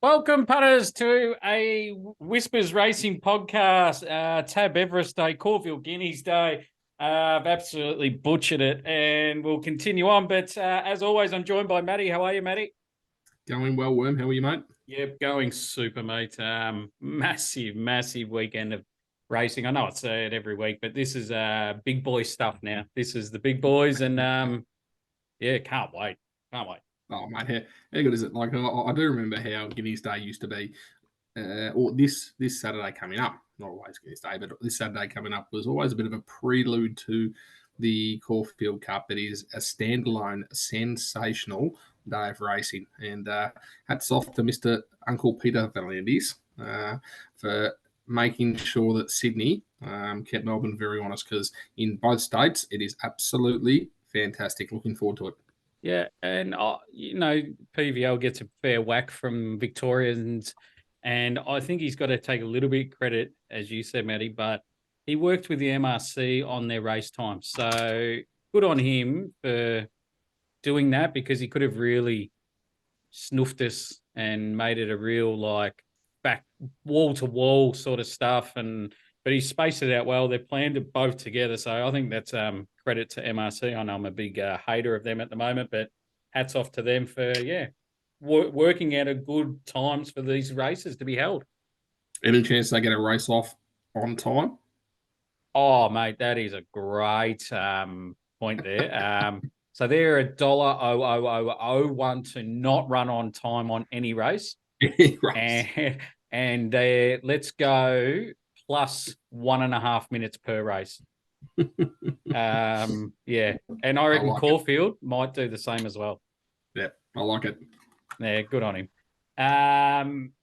Welcome, punters, to a Whispers Racing podcast. Tab Everest Day, Caulfield Guineas Day. I've absolutely butchered it, and we'll continue on. But as always, I'm joined by Matty. How are you, Matty? Going well, Worm. How are you, mate? Yep, going super, mate. Massive weekend of racing. I know I say it every week, but this is big boy stuff now. This is the big boys, and yeah, can't wait. Can't wait. Oh, mate, how good is it? Like, I do remember how Guineas Day used to be, or this Saturday coming up. Not always Guineas Day, but this Saturday coming up was always a bit of a prelude to the Caulfield Cup. It is a standalone, sensational day of racing. And hats off to Mr. Uncle Peter Valandis for making sure that Sydney kept Melbourne very honest, because in both states, it is absolutely fantastic. Looking forward to it. Yeah, and PVL gets a fair whack from Victorians, and I think he's got to take a little bit credit, as you said, Matty, but he worked with the MRC on their race time. So good on him for doing that, because he could have really snuffed us and made it a real back wall to wall sort of stuff. But he spaced it out well. They planned it both together. So I think that's credit to MRC. I know I'm a big hater of them at the moment, but hats off to them for, working out a good times for these races to be held. Any chance they get a race off on time? Oh, mate, that is a great point there. So they're $1.0001 to not run on time on any race. Right. And let's go plus 1.5 minutes per race. Yeah. And I reckon Caulfield might do the same as well. Yeah, I like it. Yeah, good on him.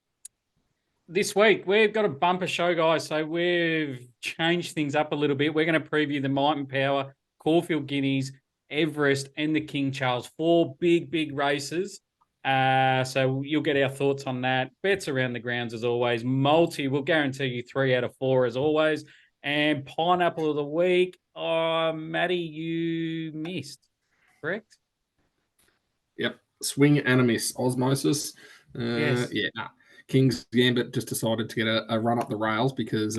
This week, we've got a bumper show, guys. So we've changed things up a little bit. We're going to preview the Might and Power, Caulfield Guineas, Everest, and the King Charles. 4 big races. So you'll get our thoughts on that. Bets around the grounds as always. Multi, we'll guarantee you 3 out of 4 as always. And Pineapple of the Week. Oh, Matty, you missed, correct? Yep. Swing and a miss. Osmosis. Yes. Yeah. Nah. King's Gambit just decided to get a run up the rails because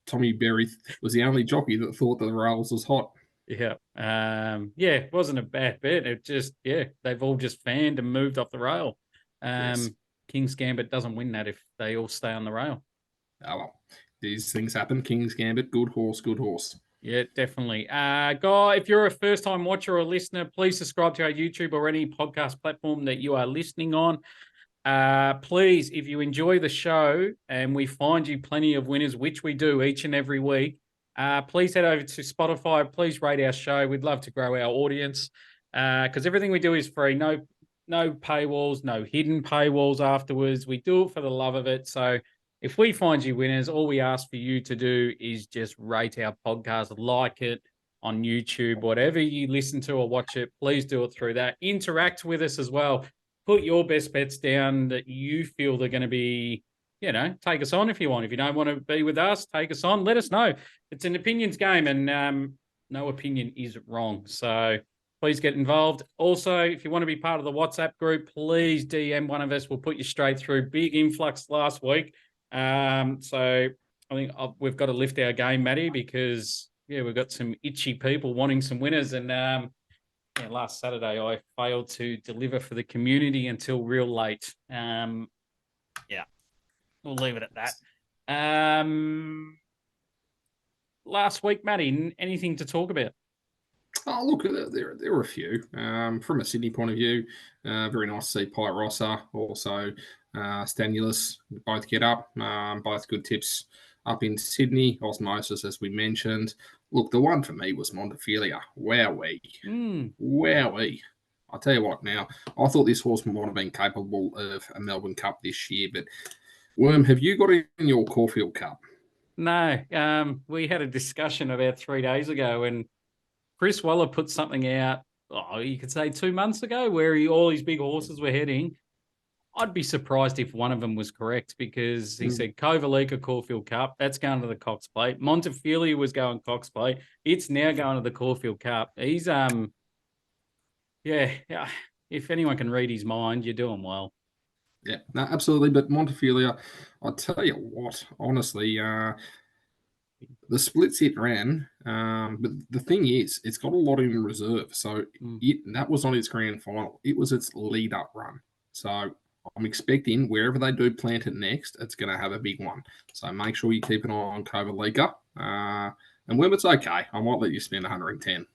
Tommy Berry was the only jockey that thought that the rails was hot. Yeah. It wasn't a bad bet. It just, they've all just fanned and moved off the rail. Yes. King's Gambit doesn't win that if they all stay on the rail. Oh, well. These things happen. King's Gambit, good horse, good horse. Yeah, definitely. Guy, if you're a first-time watcher or listener, please subscribe to our YouTube or any podcast platform that you are listening on. Please, if you enjoy the show and we find you plenty of winners, which we do each and every week, please head over to Spotify. Please rate our show. We'd love to grow our audience because everything we do is free. No paywalls, no hidden paywalls afterwards. We do it for the love of it. So if we find you winners, all we ask for you to do is just rate our podcast, like it on YouTube, whatever you listen to or watch it, please do it through that. Interact with us as well. Put your best bets down that you feel they're going to be, take us on if you want. If you don't want to be with us, take us on. Let us know. It's an opinions game, and no opinion is wrong. So please get involved. Also, if you want to be part of the WhatsApp group, please DM one of us. We'll put you straight through. Big influx last week. So I think we've got to lift our game, Matty, because, we've got some itchy people wanting some winners. And, last Saturday I failed to deliver for the community until real late. We'll leave it at that. Last week, Matty, anything to talk about? Oh, look, there were a few. From a Sydney point of view, very nice to see Pite Rossa, also Stanulus both get up. Both good tips up in Sydney. Osmosis, as we mentioned. Look, the one for me was Montefilia. Wowee. Wowee. I'll tell you what now, I thought this horse might have been capable of a Melbourne Cup this year, but Worm, have you got it in your Caulfield Cup? No. We had a discussion about 3 days ago, and Chris Waller put something out, you could say 2 months ago, where all these big horses were heading. I'd be surprised if one of them was correct, because he said Kovalika Caulfield Cup, that's going to the Cox Plate. Montefilia was going Cox Plate. It's now going to the Caulfield Cup. He's, if anyone can read his mind, you're doing well. Yeah, no, absolutely. But Montefilia, I tell you what, honestly, the splits it ran, but the thing is, it's got a lot in reserve. So Mm. that was not its grand final. It was its lead up run. So I'm expecting wherever they do plant it next, it's going to have a big one. So make sure you keep an eye on Kovalika. And when it's okay, I might let you spend 110.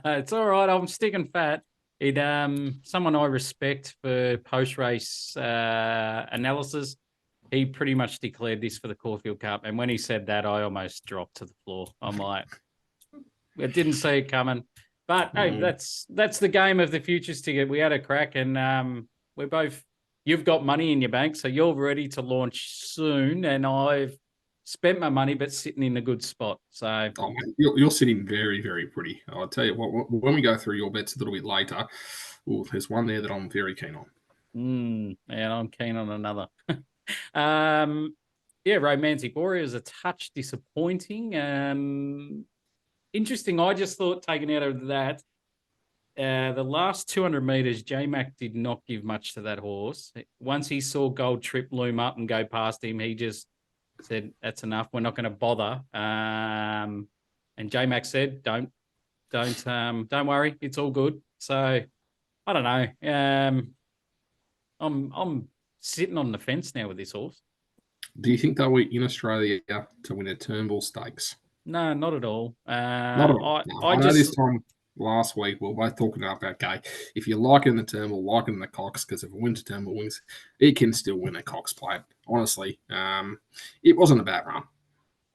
It's all right. I'm sticking fat. It someone I respect for post race analysis. He pretty much declared this for the Caulfield Cup, and when he said that, I almost dropped to the floor. I'm like, I didn't see it coming. But hey, Mm. that's the game of the futures ticket. We had a crack, and we're both. You've got money in your bank, so you're ready to launch soon, and I've spent my money, but sitting in a good spot. So Oh, mate, you're sitting very, very pretty. I'll tell you what, when we go through your bets a little bit later, there's one there that I'm very keen on. and I'm keen on another. um, yeah, Romantic Warriors a touch disappointing. Interesting. I just thought taken out of that. The last 200 meters, J Mac did not give much to that horse. Once he saw Gold Trip loom up and go past him, he just said, "That's enough. We're not going to bother." And J Mac said, don't worry. It's all good." So I don't know. I'm sitting on the fence now with this horse. Do you think they were in Australia to win a Turnbull Stakes? No, not at all. Not at all. No, I I know just this time last week we were both talking about, okay, if you like it in the Turnbull, like it in the Cox, because if it wins a Turnbull wings, it can still win a Cox plate. Honestly, it wasn't a bad run.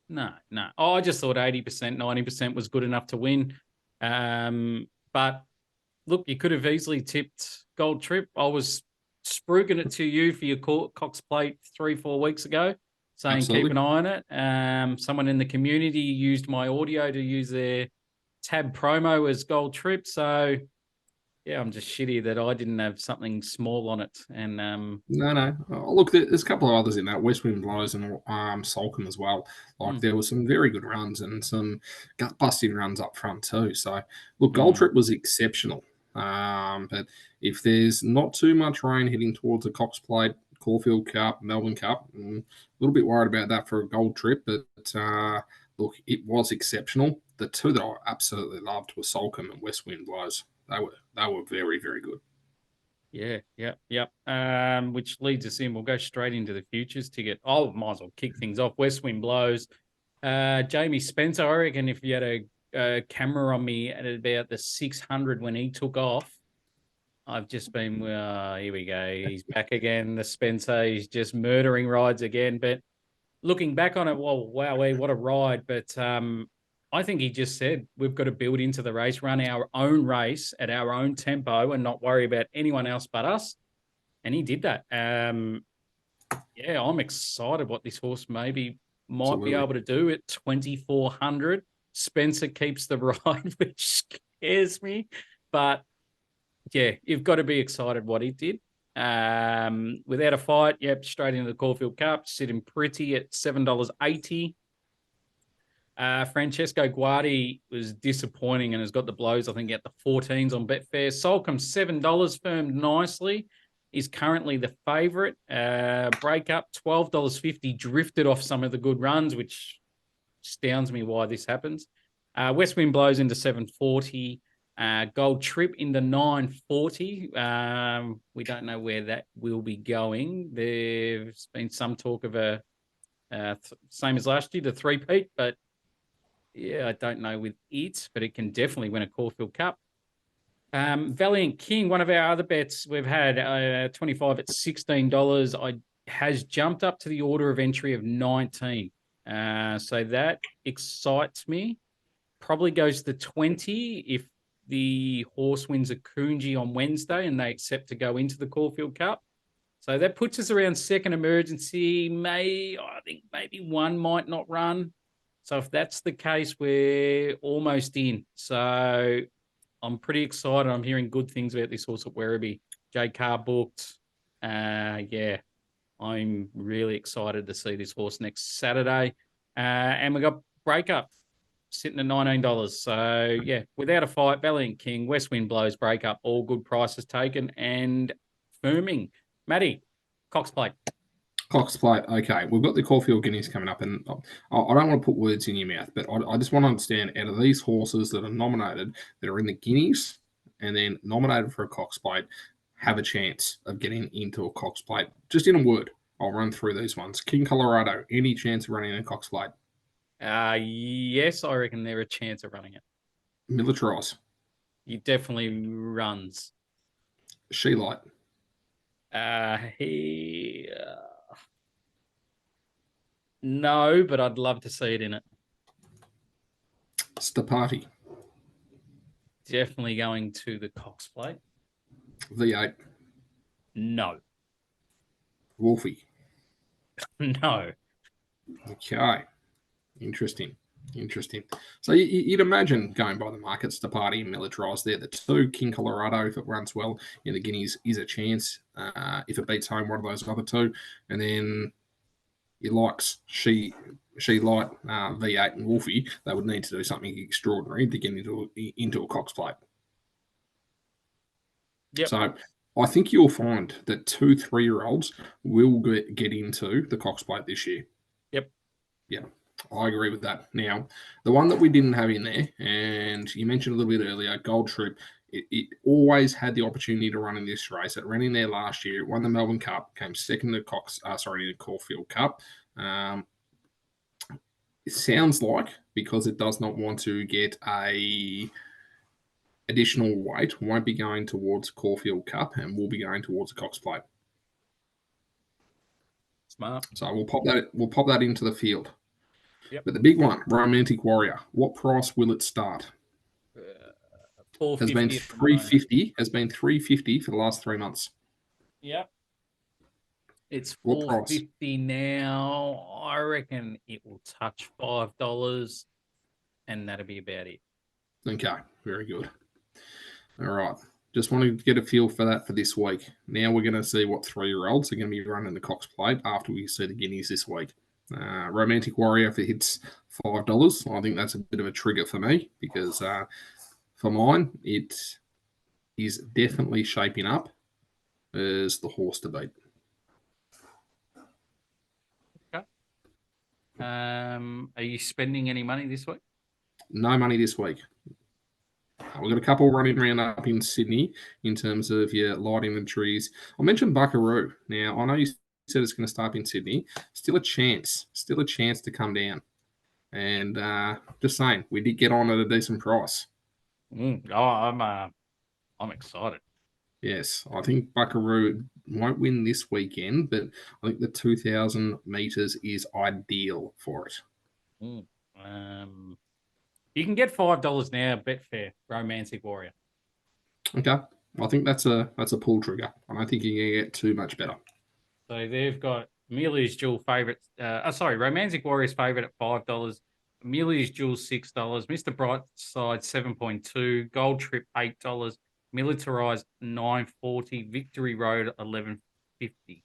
no. I just thought 80%, 90% was good enough to win. But look, you could have easily tipped Gold Trip. I was spruiking it to you for your Cox plate 3-4 weeks ago, saying keep Absolutely. an eye on it. Someone in the community used my audio to use their tab promo as Gold Trip. So yeah, I'm just shitty that I didn't have something small on it. And No. Look, there's a couple of others in that. West Wind Blows and Salcombe as well. Like, there were some very good runs and some gut busting runs up front too. So, look, Gold Trip was exceptional. But if there's not too much rain heading towards the Cox Plate, Caulfield Cup, Melbourne Cup, a little bit worried about that for a Gold Trip. But look, it was exceptional. The two that I absolutely loved were Salcombe and West Wind Blows. They were very, very good. Yep. Which leads us in. We'll go straight into the futures ticket. Oh, might as well kick things off. West Wind Blows. Jamie Spencer, I reckon if you had a camera on me at about the 600 when he took off, I've just been, here we go. He's back again. The Spencer, he's just murdering rides again. But looking back on it, well, wow, what a ride. But I think he just said we've got to build into the race, run our own race at our own tempo and not worry about anyone else but us. And he did that. Yeah, I'm excited what this horse might be Absolutely. able to do at 2,400. Spencer keeps the ride, which scares me. But yeah, you've got to be excited what he did. Without a fight, yep, straight into the Caulfield Cup, sitting pretty at $7.80. Francesco Guardi was disappointing and has got the blows, I think, at the 14s on Betfair. Solcombe, $7, firmed nicely, is currently the favourite. Breakup, $12.50, drifted off some of the good runs, which astounds me why this happens. West Wind blows into 740. Gold Trip into 940. We don't know where that will be going. There's been some talk of a same as last year, the three-peat, but yeah, I don't know with it, but it can definitely win a Caulfield Cup. Valiant King, one of our other bets we've had, 25 at $16. Has jumped up to the order of entry of 19. So that excites me. Probably goes to 20 if the horse wins a Coonji on Wednesday and they accept to go into the Caulfield Cup. So that puts us around second emergency. I think maybe one might not run. So if that's the case, we're almost in. So I'm pretty excited. I'm hearing good things about this horse at Werribee. J Carr booked. Yeah, I'm really excited to see this horse next Saturday. And we got Breakup sitting at $19. So yeah, without a fight, Valiant King, West Wind blows, Breakup, all good prices taken and firming. Matty, Cox Plate. Cox Plate. Okay, we've got the Caulfield Guineas coming up, and I don't want to put words in your mouth, but I just want to understand, out of these horses that are nominated, that are in the Guineas and then nominated for a Cox Plate, have a chance of getting into a Cox Plate. Just in a word, I'll run through these ones. King Colorado, any chance of running a Cox Plate? Yes, I reckon they're a chance of running it. Militarise. He definitely runs. She Light. No, but I'd love to see it in it. Stapati. Definitely going to the Cox Plate. V8. No. Wolfie. No. Okay. Interesting. So you'd imagine, going by the markets, the party and Militarise there, the two. King Colorado, if it runs well in the Guineas, is a chance. If it beats home one of those other two, and then your likes She Light, V8 and Wolfie, they would need to do something extraordinary to get into a Cox Plate. Yep. So I think you'll find that 2 3-year-olds will get into the Cox Plate this year. Yep. Yeah. I agree with that. Now, the one that we didn't have in there, and you mentioned a little bit earlier, Gold Trip, it always had the opportunity to run in this race. It ran in there last year, it won the Melbourne Cup, came second to in the Caulfield Cup. It sounds like, because it does not want to get a additional weight, won't be going towards Caulfield Cup and will be going towards a Cox Plate. Smart. So we'll pop that into the field. Yep. But the big one, Romantic Warrior, what price will it start? Has been 350. Has been 350 for the last 3 months. Yep. It's what $4.50 price? now. I reckon it will touch $5, and that'll be about it. Okay, very good. All right. Just wanted to get a feel for that for this week. Now we're going to see what 3-year-olds are going to be running the Cox Plate after we see the Guineas this week. Romantic Warrior, if it hits $5, I think that's a bit of a trigger for me, because for mine, it is definitely shaping up as the horse to beat. Okay. Are you spending any money this week? No money this week. We've got a couple running around up in Sydney in terms of your light inventories. I mentioned Buckaroo. Now, I know you said it's going to start up in Sydney. Still a chance to come down. And just saying, we did get on at a decent price. I'm excited. Yes, I think Buckaroo won't win this weekend, but I think the 2,000 metres is ideal for it. You can get $5 now, Betfair, Romantic Warrior. Okay. I think that's a pull trigger. I don't think you can get too much better. So they've got Amelia's Jewel favourite. Romantic Warrior's favourite at $5. Amelia's Jewel $6. Mr. Brightside 7.2. Gold Trip $8. Militarized $9.40. Victory Road $11.50.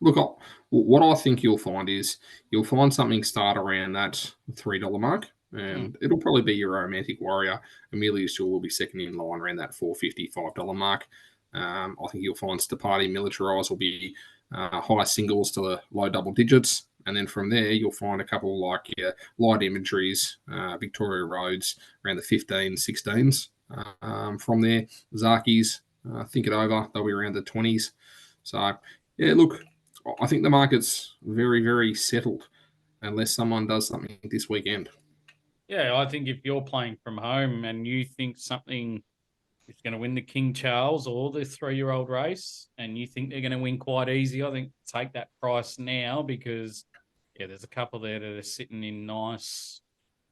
Look, what I think you'll find is you'll find something start around that $3 mark, and it'll probably be your Romantic Warrior. Amelia's Jewel will be second in line around that $4.50, $5 mark. I think you'll find Stapati Militarise will be high singles to the low double digits. And then from there, you'll find a couple like your light inventories, Victoria Roads, around the 15s, 16s. From there, Zaki's, think it over, they'll be around the 20s. So, yeah, look, I think the market's very, very settled unless someone does something this weekend. Yeah, I think if you're playing from home and you think something is going to win the King Charles or the 3-year-old race and you think they're going to win quite easy, I think take that price now, because, yeah, there's a couple there that are sitting in nice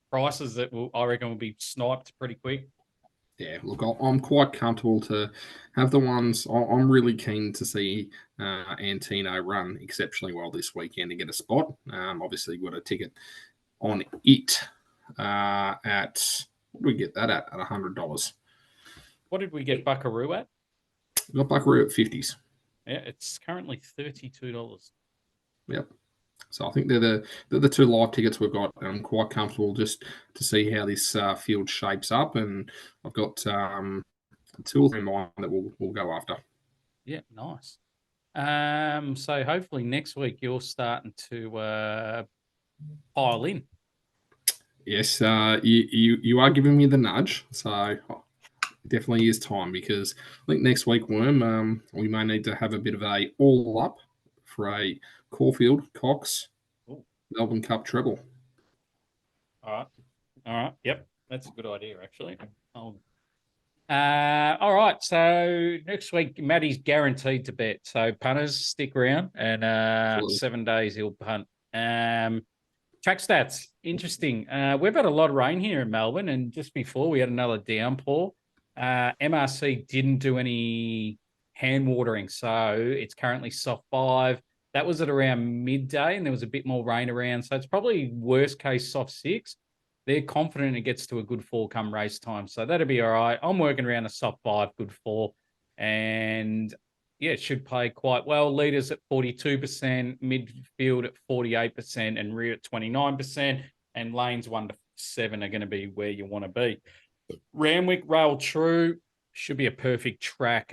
prices that I reckon will be sniped pretty quick. Yeah, look, I'm quite comfortable to have the ones. I'm really keen to see Antino run exceptionally well this weekend and get a spot. Obviously, we've got a ticket on it at, what did we get that at $100. What did we get Buckaroo at? We got Buckaroo at 50s. Yeah, it's currently $32. Yep. So I think they're the two live tickets we've got. I'm quite comfortable just to see how this field shapes up, and I've got 2 or 3 in mind that we'll go after. Yeah, nice. So hopefully next week you're starting to pile in. Yes, you are giving me the nudge, so definitely is time because I think next week, Worm, we may need to have a bit of a all up for a Caulfield Cox Ooh. Melbourne Cup treble. All right. All right. Yep. That's a good idea, actually. All right. So next week, Matty's guaranteed to bet. So punters, stick around, and Absolutely. 7 days he'll punt. Track stats, interesting. We've had a lot of rain here in Melbourne, and just before we had another downpour. MRC didn't do any hand watering, so it's currently soft 5. That was at around midday, and there was a bit more rain around, so it's probably worst case soft 6. They're confident it gets to a good 4 come race time, so that'll be all right. I'm working around a soft 5, good 4, and yeah, it should play quite well. Leaders at 42%, midfield at 48%, and rear at 29%. And lanes 1 to 7 are going to be where you want to be. Ramwick Rail True should be a perfect track.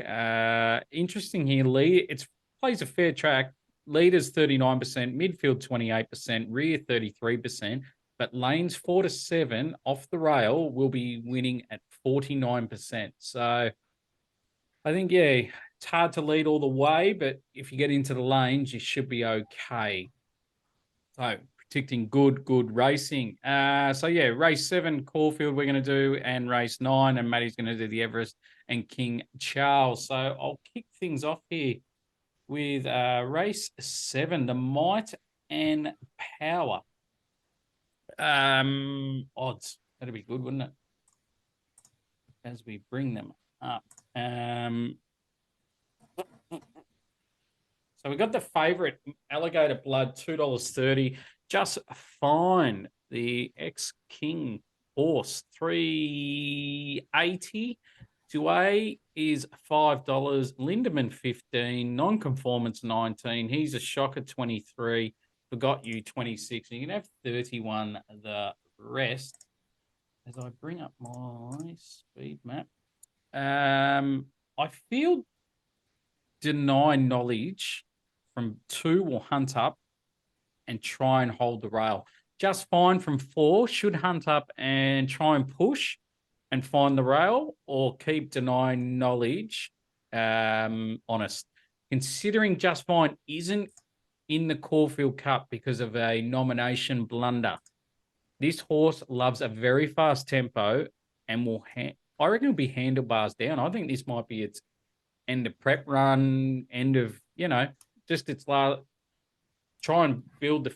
Interesting here, Lee. It plays a fair track. Leaders 39%, midfield 28%, rear 33%. But lanes 4 to 7 off the rail will be winning at 49%. So I think, yeah, it's hard to lead all the way, but if you get into the lanes, you should be okay. So predicting good racing. So yeah, race 7, Caulfield we're going to do, and race 9, and Matty's going to do the Everest and King Charles. So I'll kick things off here with race 7, the Might and Power. Odds. That'd be good, wouldn't it? As we bring them up. So we got the favourite, Alligator Blood, $2.30. Just fine. The ex-King horse, $3.80. Douay is $5. Lindemann, $15. Non-conformance, $19. He's a shocker, $23. Forgot You, $26. You can have 31 the rest. As I bring up my speed map. I feel Deny Knowledge from 2 will hunt up and try and hold the rail. Just Fine from 4 should hunt up and try and push and find the rail, or keep Deny Knowledge honest. Considering Just Fine isn't in the Caulfield Cup because of a nomination blunder, this horse loves a very fast tempo and will, I reckon it'll be handlebars down. I think this might be its end of prep run, end of, just its last, try and build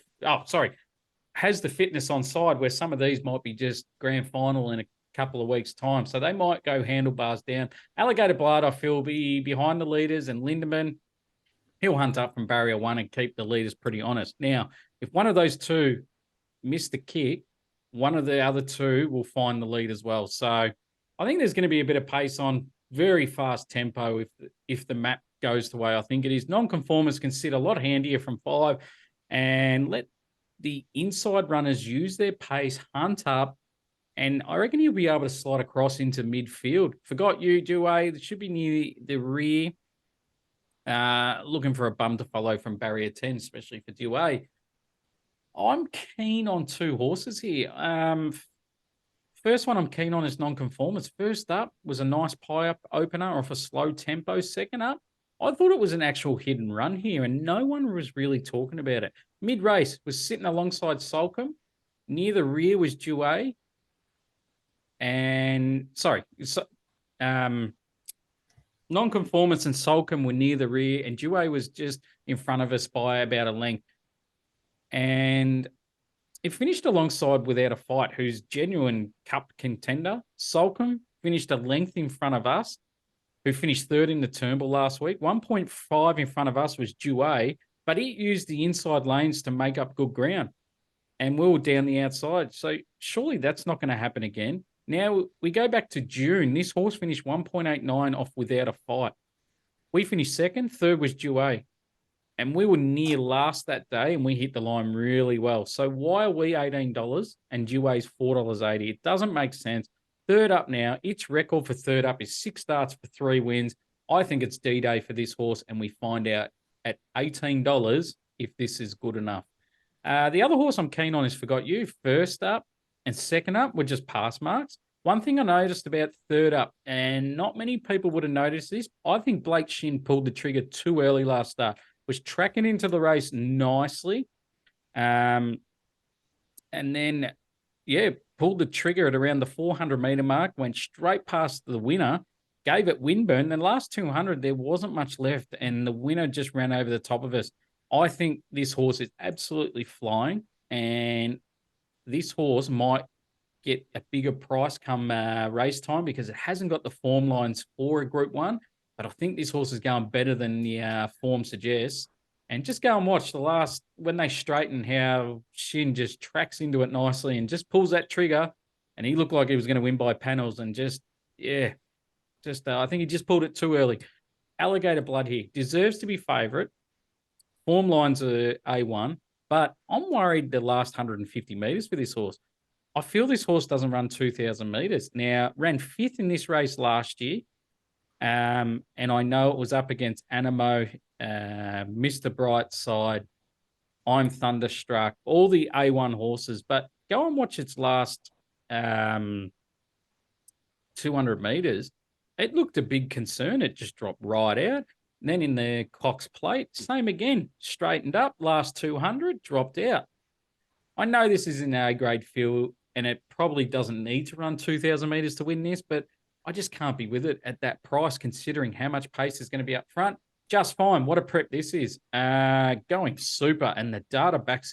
has the fitness on side where some of these might be just grand final in a couple of weeks' time. So they might go handlebars down. Alligator Blood, I feel, will be behind the leaders, and Lindemann, he'll hunt up from barrier 1 and keep the leaders pretty honest. Now, if one of those two miss the kick, one of the other two will find the lead as well. So I think there's going to be a bit of pace on, very fast tempo if the map goes the way I think it is. Non-conformers can sit a lot handier from 5 and let the inside runners use their pace, hunt up, and I reckon he'll be able to slide across into midfield. Forgot You, Douay, that should be near the rear. Looking for a bum to follow from barrier 10, especially for Douay. I'm keen on 2 horses here. First one I'm keen on is Non-Conformance. First up was a nice pie-up opener off a slow tempo. Second up, I thought it was an actual hit and run here, and no one was really talking about it. Mid-race was sitting alongside Solcombe. Near the rear was Douay. Non-Conformance and Solcombe were near the rear, and Douay was just in front of us by about a length. And it finished alongside Without a Fight, who's genuine cup contender. Solcombe finished a length in front of us, who finished 3rd in the Turnbull last week. 1.5 in front of us was Douay, but it used the inside lanes to make up good ground. And we were down the outside. So surely that's not going to happen again. Now we go back to June. This horse finished 1.89 off Without a Fight. We finished 2nd. 3rd was Douay. And we were near last that day, and we hit the line really well. So why are we $18 and Douay's $4.80? It doesn't make sense. 3rd up now. Its record for 3rd up is 6 starts for 3 wins. I think it's D-Day for this horse, and we find out at $18 if this is good enough. The other horse I'm keen on is Forgot You. First up and second up were just pass marks. One thing I noticed about third up, and not many people would have noticed this, I think Blake Shin pulled the trigger too early last start, was tracking into the race nicely. And then, pulled the trigger at around the 400-meter mark, went straight past the winner, gave it windburn. Then last 200, there wasn't much left, and the winner just ran over the top of us. I think this horse is absolutely flying, and this horse might get a bigger price come race time because it hasn't got the form lines for a Group 1, but I think this horse is going better than the form suggests. And just go and watch the last, when they straighten, how Shin just tracks into it nicely and just pulls that trigger, and he looked like he was going to win by panels, and I think he just pulled it too early. Alligator Blood here deserves to be favourite. Form lines are A1, but I'm worried the last 150 metres for this horse. I feel this horse doesn't run 2,000 metres. Now, ran fifth in this race last year, and I know it was up against Animo, Mr. Brightside, I'm Thunderstruck, all the A1 horses, but go and watch its last 200 metres. It looked a big concern. It just dropped right out. And then in the Cox Plate, same again, straightened up, last 200, dropped out. I know this is an A-grade field, and it probably doesn't need to run 2,000 metres to win this, but I just can't be with it at that price, considering how much pace is going to be up front. Just Fine. What a prep this is. Going super, and the data backs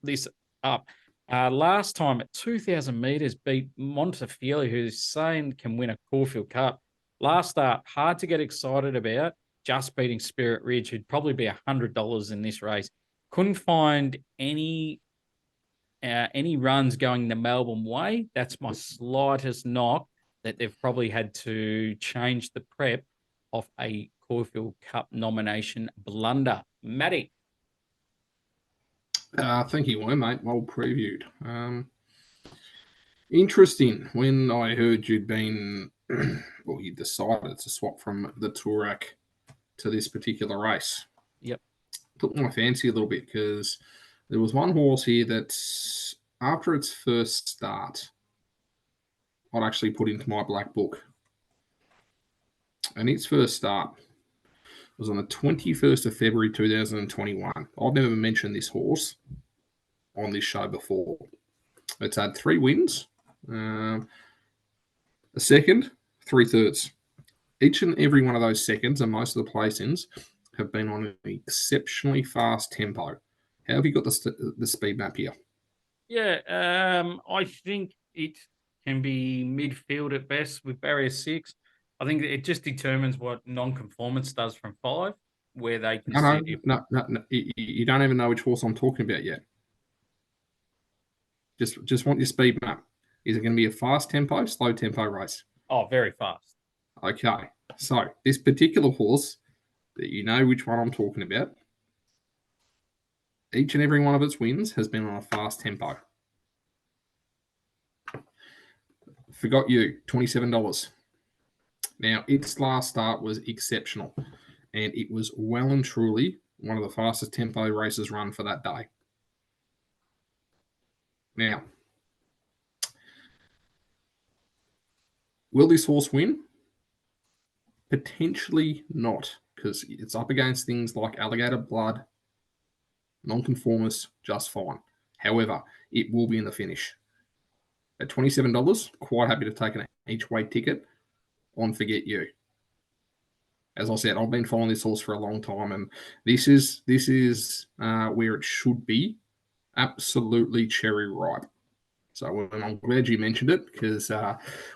this up. Last time at 2,000 metres, beat Montefiore, who's saying can win a Caulfield Cup. Last start, hard to get excited about, just beating Spirit Ridge, who'd probably be $100 in this race. Couldn't find any runs going the Melbourne way. That's my slightest knock, that they've probably had to change the prep of a Caulfield Cup nomination blunder. Matty. Thank you, mate. Well previewed. Interesting. When I heard you'd been, well, you decided to swap from the Toorak to this particular race. Yep. Took my fancy a little bit because there was one horse here that, after its first start, I'd actually put into my black book. And its first start was on the 21st of February 2021. I've never mentioned this horse on this show before. It's had 3 wins, a second, 3 thirds. Each and every one of those seconds and most of the placings have been on an exceptionally fast tempo. How have you got the speed map here? Yeah, I think it can be midfield at best with barrier 6. I think it just determines what non-conformance does from 5, where they can sit. No. You don't even know which horse I'm talking about yet. Just want your speed map. Is it going to be a fast tempo, slow tempo race? Oh, very fast. Okay. So this particular horse, that you know which one I'm talking about, each and every one of its wins has been on a fast tempo. Forgot You, $27. Now, its last start was exceptional, and it was well and truly one of the fastest tempo races run for that day. Now, will this horse win? Potentially not, because it's up against things like Alligator Blood, Nonconformist, Just Fine. However, it will be in the finish. At $27, quite happy to take an each-way ticket on Forget You. As I said, I've been following this horse for a long time, and this is where it should be. Absolutely cherry ripe. So I'm glad you mentioned it, because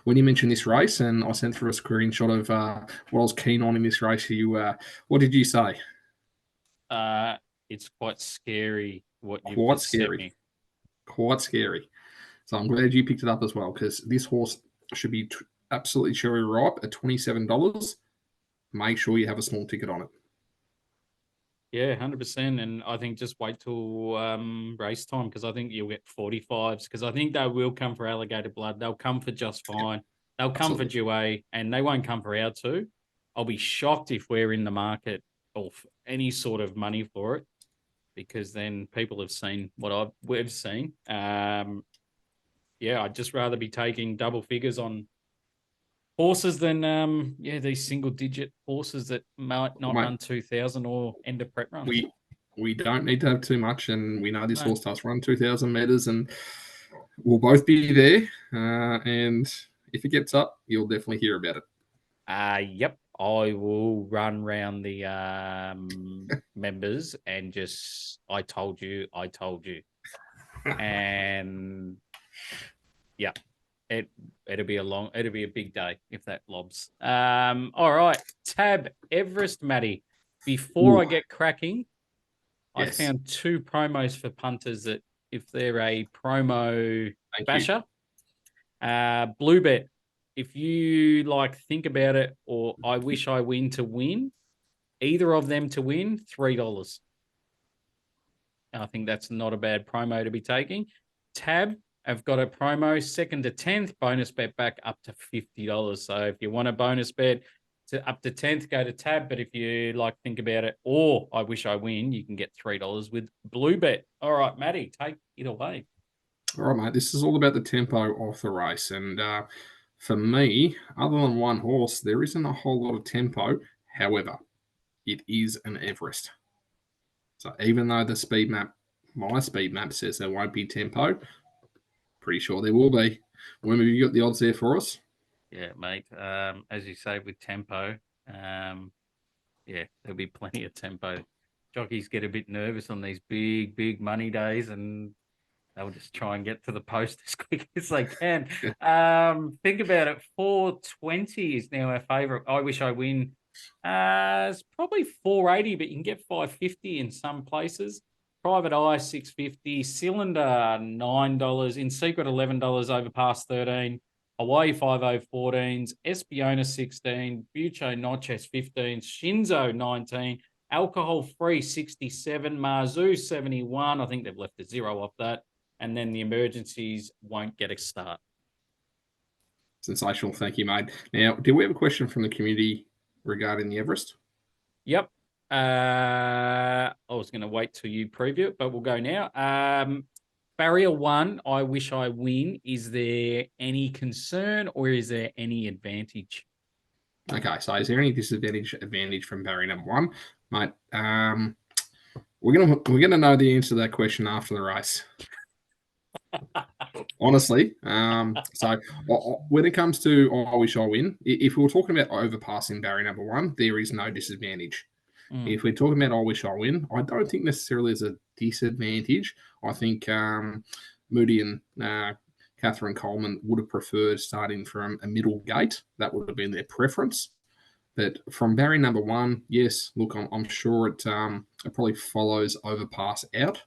when you mentioned this race, and I sent through a screenshot of what I was keen on in this race, what did you say? It's quite scary what you've Quite just sent scary. me. Quite scary. So I'm glad you picked it up as well, because this horse should be absolutely cherry ripe at $27. Make sure you have a small ticket on it. Yeah, 100%. And I think just wait till race time, because I think you'll get 45s, because I think they will come for Alligator Blood. They'll come for Just Fine. They'll come for Duet, and they won't come for our 2. I'll be shocked if we're in the market or any sort of money for it, because then people have seen what we've seen. I'd just rather be taking double figures on horses than these single digit horses that might not run 2,000 or end of prep runs. We don't need to have too much, and we know this horse does run 2,000 meters, and we'll both be there. And if it gets up, you'll definitely hear about it. Yep. I will run round the members and just, I told you. And yeah, it'll be a big day if that lobs. All right. Tab Everest, Matty. Before I get cracking, I found 2 promos for punters that if they're a promo basher, Blue Bet. If you think about it, or I wish I win to win, either of them to win, $3. I think that's not a bad promo to be taking. Tab, I've got a promo 2nd to 10th, bonus bet back up to $50. So if you want a bonus bet to up to 10th, go to Tab. But if you think about it, or I wish I win, you can get $3 with Blue Bet. All right, Matty, take it away. All right, mate. This is all about the tempo of the race. And for me, other than one horse, there isn't a whole lot of tempo. However, it is an Everest. So even though my speed map says there won't be tempo, pretty sure there will be. When have you got the odds there for us? Yeah, mate. As you say, with tempo, there'll be plenty of tempo. Jockeys get a bit nervous on these big money days, and they'll just try and get to the post as quick as they can. Think about it. 420 is now our favourite. I wish I win. It's probably 480, but you can get 550 in some places. Private Eye, 650. Cylinder, $9. In Secret, $11 over past 13. Hawaii 5014s. Espiona, 16. Bucho Notches, 15. Shinzo, 19. Alcohol Free, 67. Marzu, 71. I think they've left a 0 off that. And then the emergencies won't get a start. Sensational. Thank you, mate. Now, do we have a question from the community regarding the Everest? Yep. I was going to wait till you preview it, but we'll go now. Barrier 1, I wish I win. Is there any concern or is there any advantage? Okay, so is there any advantage from barrier number 1, mate? We're gonna know the answer to that question after the race. Honestly, so when it comes to I wish I win, if we were talking about overpassing barrier number 1, there is no disadvantage. If we're talking about I wish I win, I don't think necessarily there's a disadvantage. I think Moody and Catherine Coleman would have preferred starting from a middle gate. That would have been their preference. But from barrier number 1, yes, look, I'm sure it probably follows overpass out.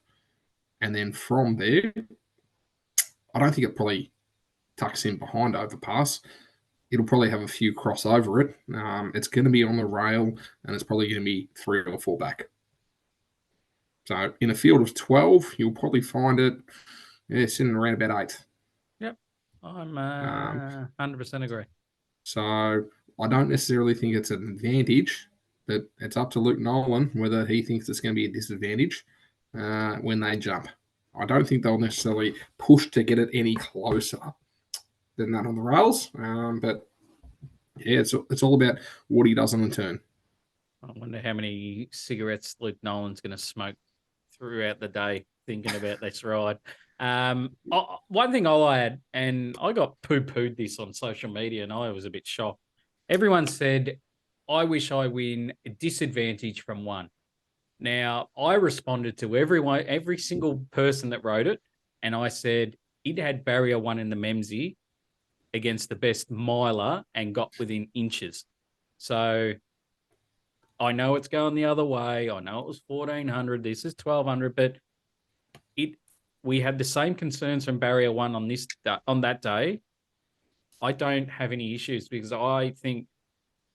And then from there, I don't think it probably tucks in behind overpass. It'll probably have a few cross over it. It's going to be on the rail, and it's probably going to be 3 or 4 back. So in a field of 12, you'll probably find it sitting around about 8. Yep, I'm 100% agree. So I don't necessarily think it's an advantage, but it's up to Luke Nolan whether he thinks it's going to be a disadvantage when they jump. I don't think they'll necessarily push to get it any closer than that on the rails. But yeah, it's all about what he does on the turn. I wonder how many cigarettes Luke Nolan's going to smoke throughout the day thinking about this ride. One thing I'll add, and I got poo-pooed this on social media, and I was a bit shocked. Everyone said, I wish I win a disadvantage from 1. Now, I responded to every single person that wrote it, and I said it had barrier 1 in the Memsie against the best miler and got within inches. So I know it's going the other way. I know it was 1,400. This is 1,200, but we had the same concerns from barrier 1 on that day. I don't have any issues because I think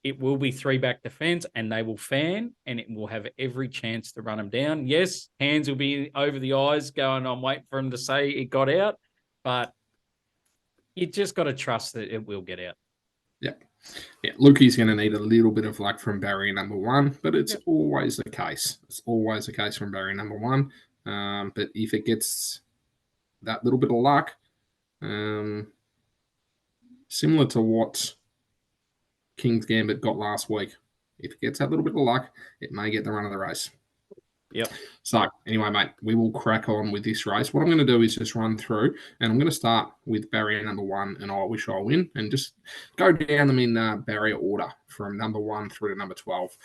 it will be 3 back defense and they will fan and it will have every chance to run them down. Yes, hands will be over the eyes going, I'm waiting for him to say it got out, but you just got to trust that it will get out. Yep. Yeah, Lukey's going to need a little bit of luck from barrier number one, but it's Yep. always the case. It's always the case from barrier number one. But if it gets that little bit of luck, similar to what King's Gambit got last week, if it gets that little bit of luck, it may get the run of the race. Yep. So, anyway, mate, we will crack on with this race. What I'm going to do is just run through, and I'm going to start with barrier number one, and I wish I win, and just go down them in barrier order from number one through to number 12.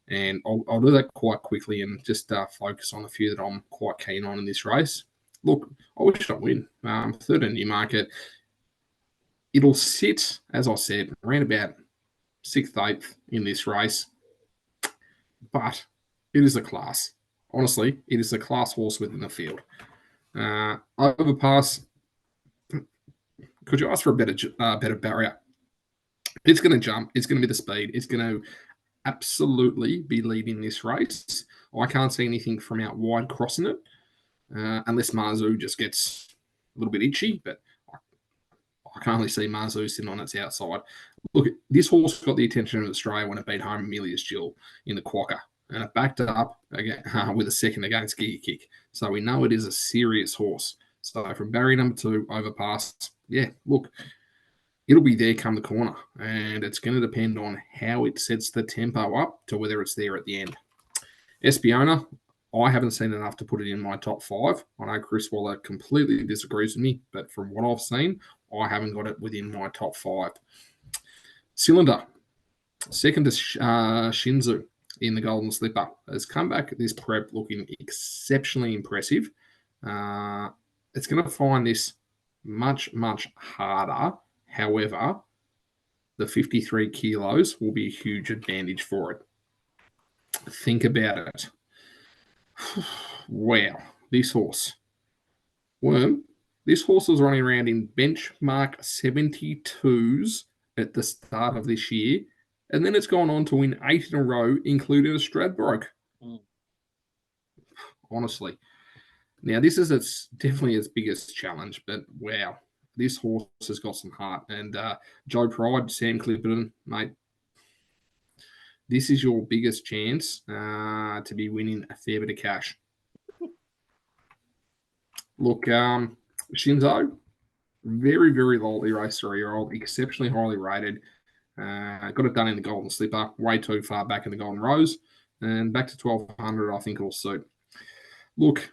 And I'll do that quite quickly and just focus on a few that I'm quite keen on in this race. Look, I wish I win. Third in Newmarket. It'll sit, as I said, around about 6th, 8th in this race. But it is a class. Honestly, it is a class horse within the field. Overpass, could you ask for a better barrier? It's going to jump. It's going to be the speed. It's going to absolutely be leading this race. I can't see anything from out wide crossing it, unless Marzu just gets a little bit itchy, but I can only see Marzu sitting on its outside. Look, this horse got the attention of Australia when it beat home Amelia's Jill in the Quokka, and it backed it up again with a second against Giga Kick. So we know it is a serious horse. So from barrier number 2, Overpass, yeah, look, it'll be there come the corner, and it's going to depend on how it sets the tempo up to whether it's there at the end. Espiona, I haven't seen enough to put it in my top 5. I know Chris Waller completely disagrees with me, but from what I've seen, I haven't got it within my top 5. Cylinder, second to Shinzu in the Golden Slipper, has come back at this prep looking exceptionally impressive. It's going to find this much, much harder. However, the 53 kilos will be a huge advantage for it. Think about it. Wow, this horse. Worm, this horse was running around in benchmark 72s at the start of this year, and then it's gone on to win 8 in a row, including a Stradbroke. Honestly. Now, this is definitely its biggest challenge, but wow, this horse has got some heart. And Joe Pride, Sam Clipperton, mate, this is your biggest chance to be winning a fair bit of cash. Look, Shinzo, very, very lightly raced 3-year-old, exceptionally highly rated. Got it done in the Golden Slipper, way too far back in the Golden Rose. And back to 1200, I think it'll suit. Look,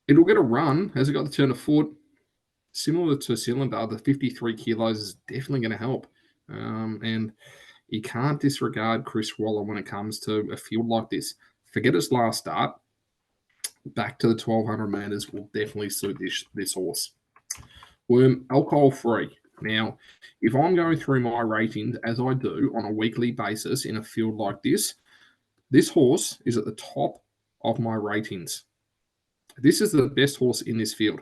it'll get a run. Has it got the turn of foot? Similar to Cylinder, the 53 kilos is definitely going to help. And you can't disregard Chris Waller when it comes to a field like this. Forget his last start. Back to the 1200 metres will definitely suit this horse. Worm, alcohol free. Now, if I'm going through my ratings as I do on a weekly basis in a field like this horse is at the top of my ratings. This is the best horse in this field.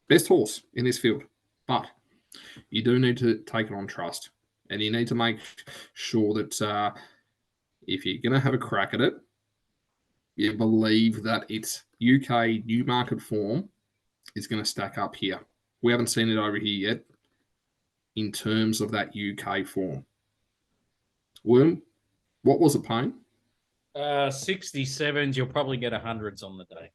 Best horse in this field. But you do need to take it on trust. And you need to make sure that if you're going to have a crack at it, you believe that its UK Newmarket form is going to stack up here. We haven't seen it over here yet in terms of that UK form. Worm, what was it paying? 67s, you'll probably get 100s on the day.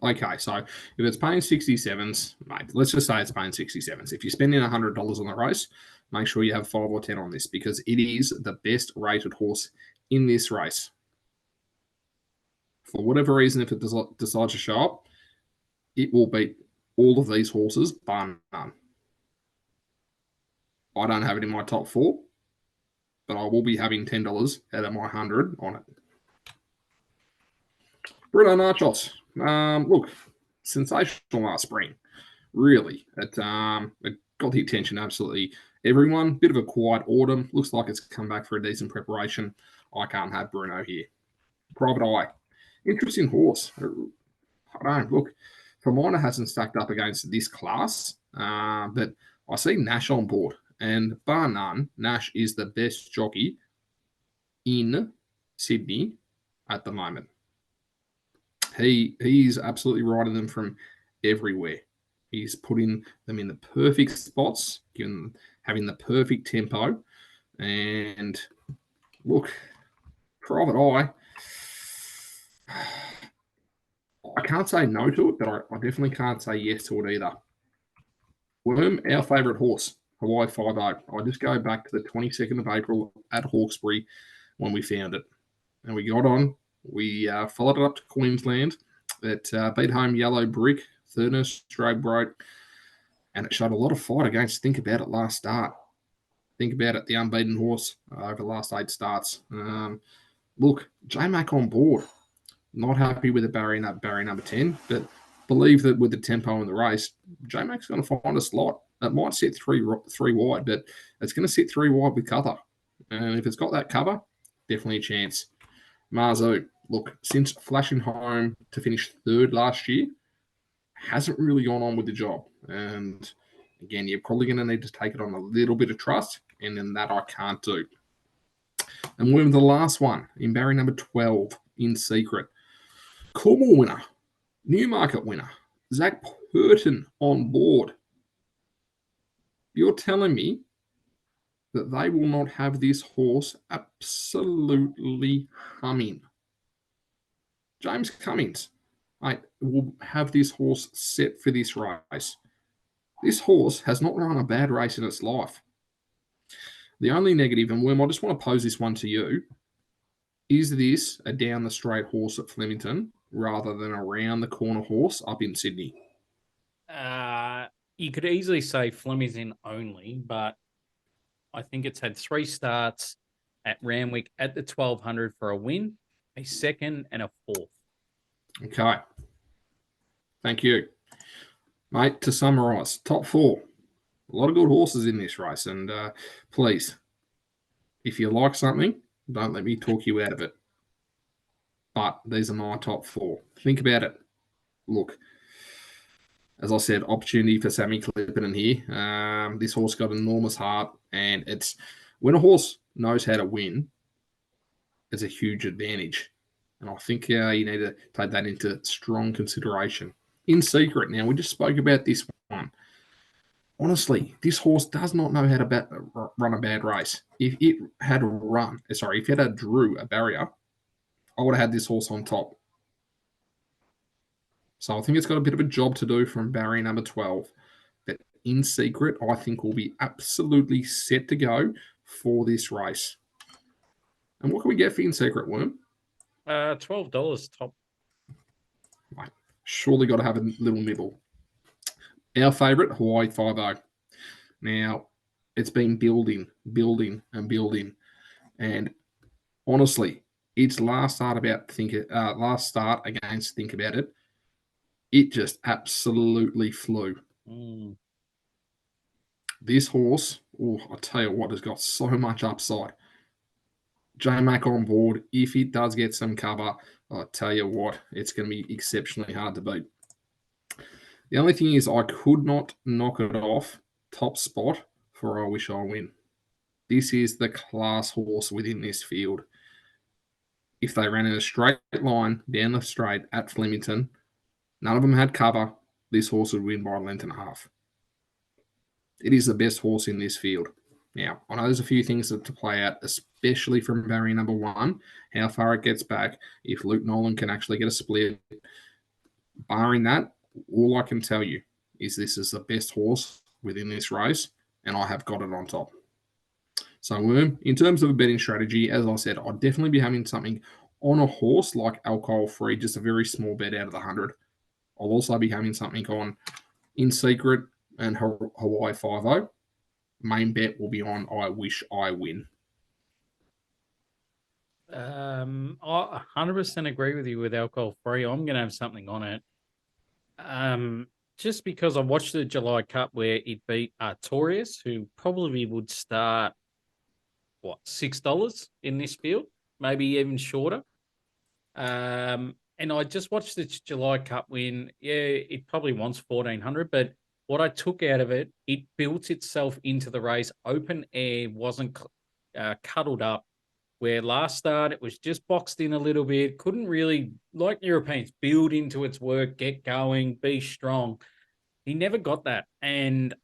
Okay, so if it's paying 67s, mate, let's just say it's paying 67s. If you're spending $100 on the race, make sure you have 5 or 10 on this because it is the best rated horse in this race. For whatever reason, if it decides to show up, it will beat all of these horses, bar none. I don't have it in my top 4, but I will be having $10 out of my 100 on it. Bruno Nachos. Look, sensational last spring. Really. It got the attention absolutely everyone. Bit of a quiet autumn. Looks like it's come back for a decent preparation. I can't have Bruno here. Private Eye. Interesting horse. I don't know. Look, for mine, it hasn't stacked up against this class, but I see Nash on board. And bar none, Nash is the best jockey in Sydney at the moment. He's absolutely riding them from everywhere. He's putting them in the perfect spots, having the perfect tempo. And look, Private Eye, I can't say no to it, but I definitely can't say yes to it either. Worm, our favourite horse, Hawaii 5 I just go back to the 22nd of April at Hawkesbury when we found it. And we got on. We followed it up to Queensland. It beat home Yellow Brick, third straight broke, and it showed a lot of fight against Think About It last start. Think About It, the unbeaten horse over the last 8 starts. Look, J-Mac on board. Not happy with the barrier number 10, but believe that with the tempo in the race, J-Mac's going to find a slot. It might sit three wide, but it's going to sit 3 wide with cover. And if it's got that cover, definitely a chance. Marzu, look, since flashing home to finish 3rd last year, hasn't really gone on with the job. And again, you're probably going to need to take it on a little bit of trust, and then that I can't do. And we're the last one in barrier number 12, In Secret. Cornwall winner, Newmarket winner, Zach Purton on board. You're telling me that they will not have this horse absolutely humming. James Cummings, mate, will have this horse set for this race. This horse has not run a bad race in its life. The only negative, and Worm, I just want to pose this one to you, is this a down the straight horse at Flemington rather than a round the corner horse up in Sydney? You could easily say Flemington only, but I think it's had 3 starts at Randwick at the 1200 for a win, a 2nd, and a 4th. Okay. Thank you. Mate, to summarise, top 4. A lot of good horses in this race. And please, if you like something, don't let me talk you out of it. But these are my top 4. Think about it. Look, as I said, opportunity for Sammy Clipperton here. This horse got an enormous heart. And it's when a horse knows how to win, it's a huge advantage. And I think you need to take that into strong consideration. In Secret, now, we just spoke about this one. Honestly, this horse does not know how to run a bad race. If it had drew a barrier, I would have had this horse on top. So I think it's got a bit of a job to do from barrier number 12. But In Secret, I think will be absolutely set to go for this race. And what can we get for In Secret, Worm? $12 top. Right. Surely got to have a little nibble. Our favourite, Hawaii 5 Now, it's been building. And honestly, its last start against Think About It, it just absolutely flew. This horse, I tell you what, has got so much upside. J-Mac on board, if it does get some cover, I tell you what, it's going to be exceptionally hard to beat. The only thing is I could not knock it off top spot for I Wish I Win. This is the class horse within this field. If they ran in a straight line down the straight at Flemington, none of them had cover, this horse would win by a length and a half. It is the best horse in this field. Now, I know there's a few things to play out, especially from barrier number 1, how far it gets back, if Luke Nolan can actually get a split. Barring that, all I can tell you is this is the best horse within this race, and I have got it on top. So, Worm, in terms of a betting strategy, as I said, I'd definitely be having something on a horse like Alcohol Free, just a very small bet out of the 100. I'll also be having something on In Secret and Hawaii 5 Main bet will be on I Wish I Win. I 100% agree with you with Alcohol Free. I'm going to have something on it. Just because I watched the July Cup where it beat Artorias, who probably would start, $6 in this field, maybe even shorter. And I just watched the July Cup win. Yeah, it probably wants 1,400, but what I took out of it, it built itself into the race. Open air, wasn't cuddled up. Where last start, it was just boxed in a little bit. Couldn't really, like Europeans, build into its work, get going, be strong. He never got that. And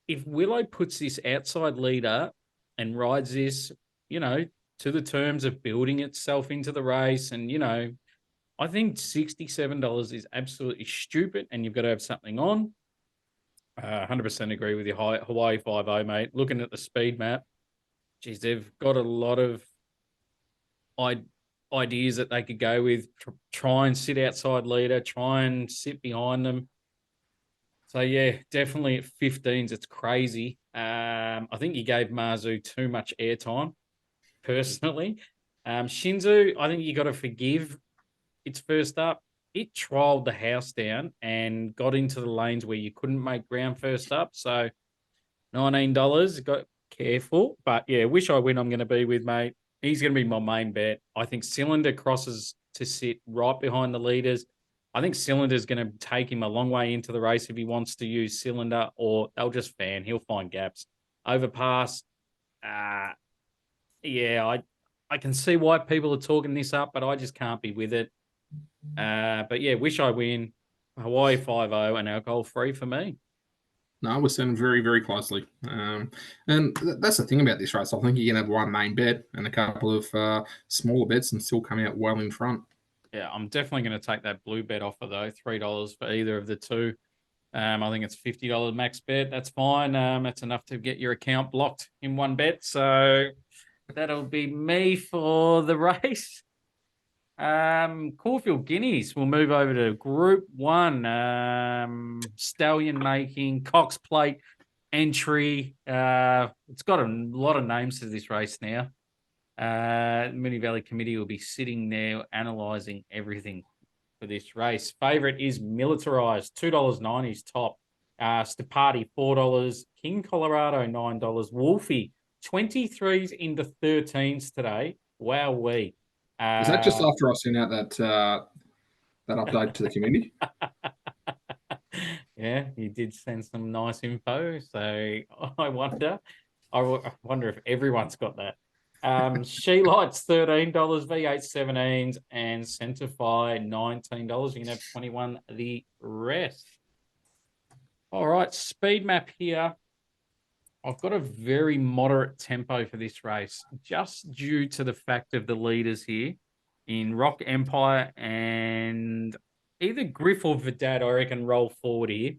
if Willow puts this outside leader and rides this, to the terms of building itself into the race, and, I think $67 is absolutely stupid, and you've got to have something on. 100% agree with you, Hawaii 5-0, mate. Looking at the speed map, geez, they've got a lot of ideas that they could go with. Try and sit outside leader, try and sit behind them. So, yeah, definitely at 15s, it's crazy. I think you gave Mazu too much airtime, personally. Shinzu, I think you got to forgive its first up. It trialled the house down and got into the lanes where you couldn't make ground first up. So, $19, got careful. But, yeah, Wish I Win I'm going to be with, mate. He's going to be my main bet. I think Cylinder crosses to sit right behind the leaders. I think Cylinder's going to take him a long way into the race if he wants to use Cylinder, or they'll just fan. He'll find gaps. Overpass, yeah, I can see why people are talking this up, but I just can't be with it. But yeah, Wish I Win, Hawaii 5-0, and alcohol free for me. No, we're sitting very, very closely. And that's the thing about this race. I think you can have one main bet and a couple of smaller bets and still come out well in front. Yeah, I'm definitely going to take that blue bet offer, though. $3 for either of the two. I think it's $50 max bet. That's fine. That's enough to get your account blocked in one bet. So that'll be me for the race. Caulfield Guineas. We'll move over to Group 1. Stallion making, Cox Plate entry. It's got a lot of names to this race now. Moonee Valley Committee will be sitting there analysing everything for this race. Favourite is Militarized, $2.90 is top. Stapati, $4. King Colorado, $9. Wolfie, 23s into 13s today. Wowee. Is that just after I sent out that update to the community? Yeah, you did send some nice info. So I wonder if everyone's got that. She Lights, $13, V8 17s, and Centify, $19. You can have 21 the rest. All right, speed map here. I've got a very moderate tempo for this race, just due to the fact of the leaders here in Rock Empire, and either Griff or Vidad, I reckon, roll forward here.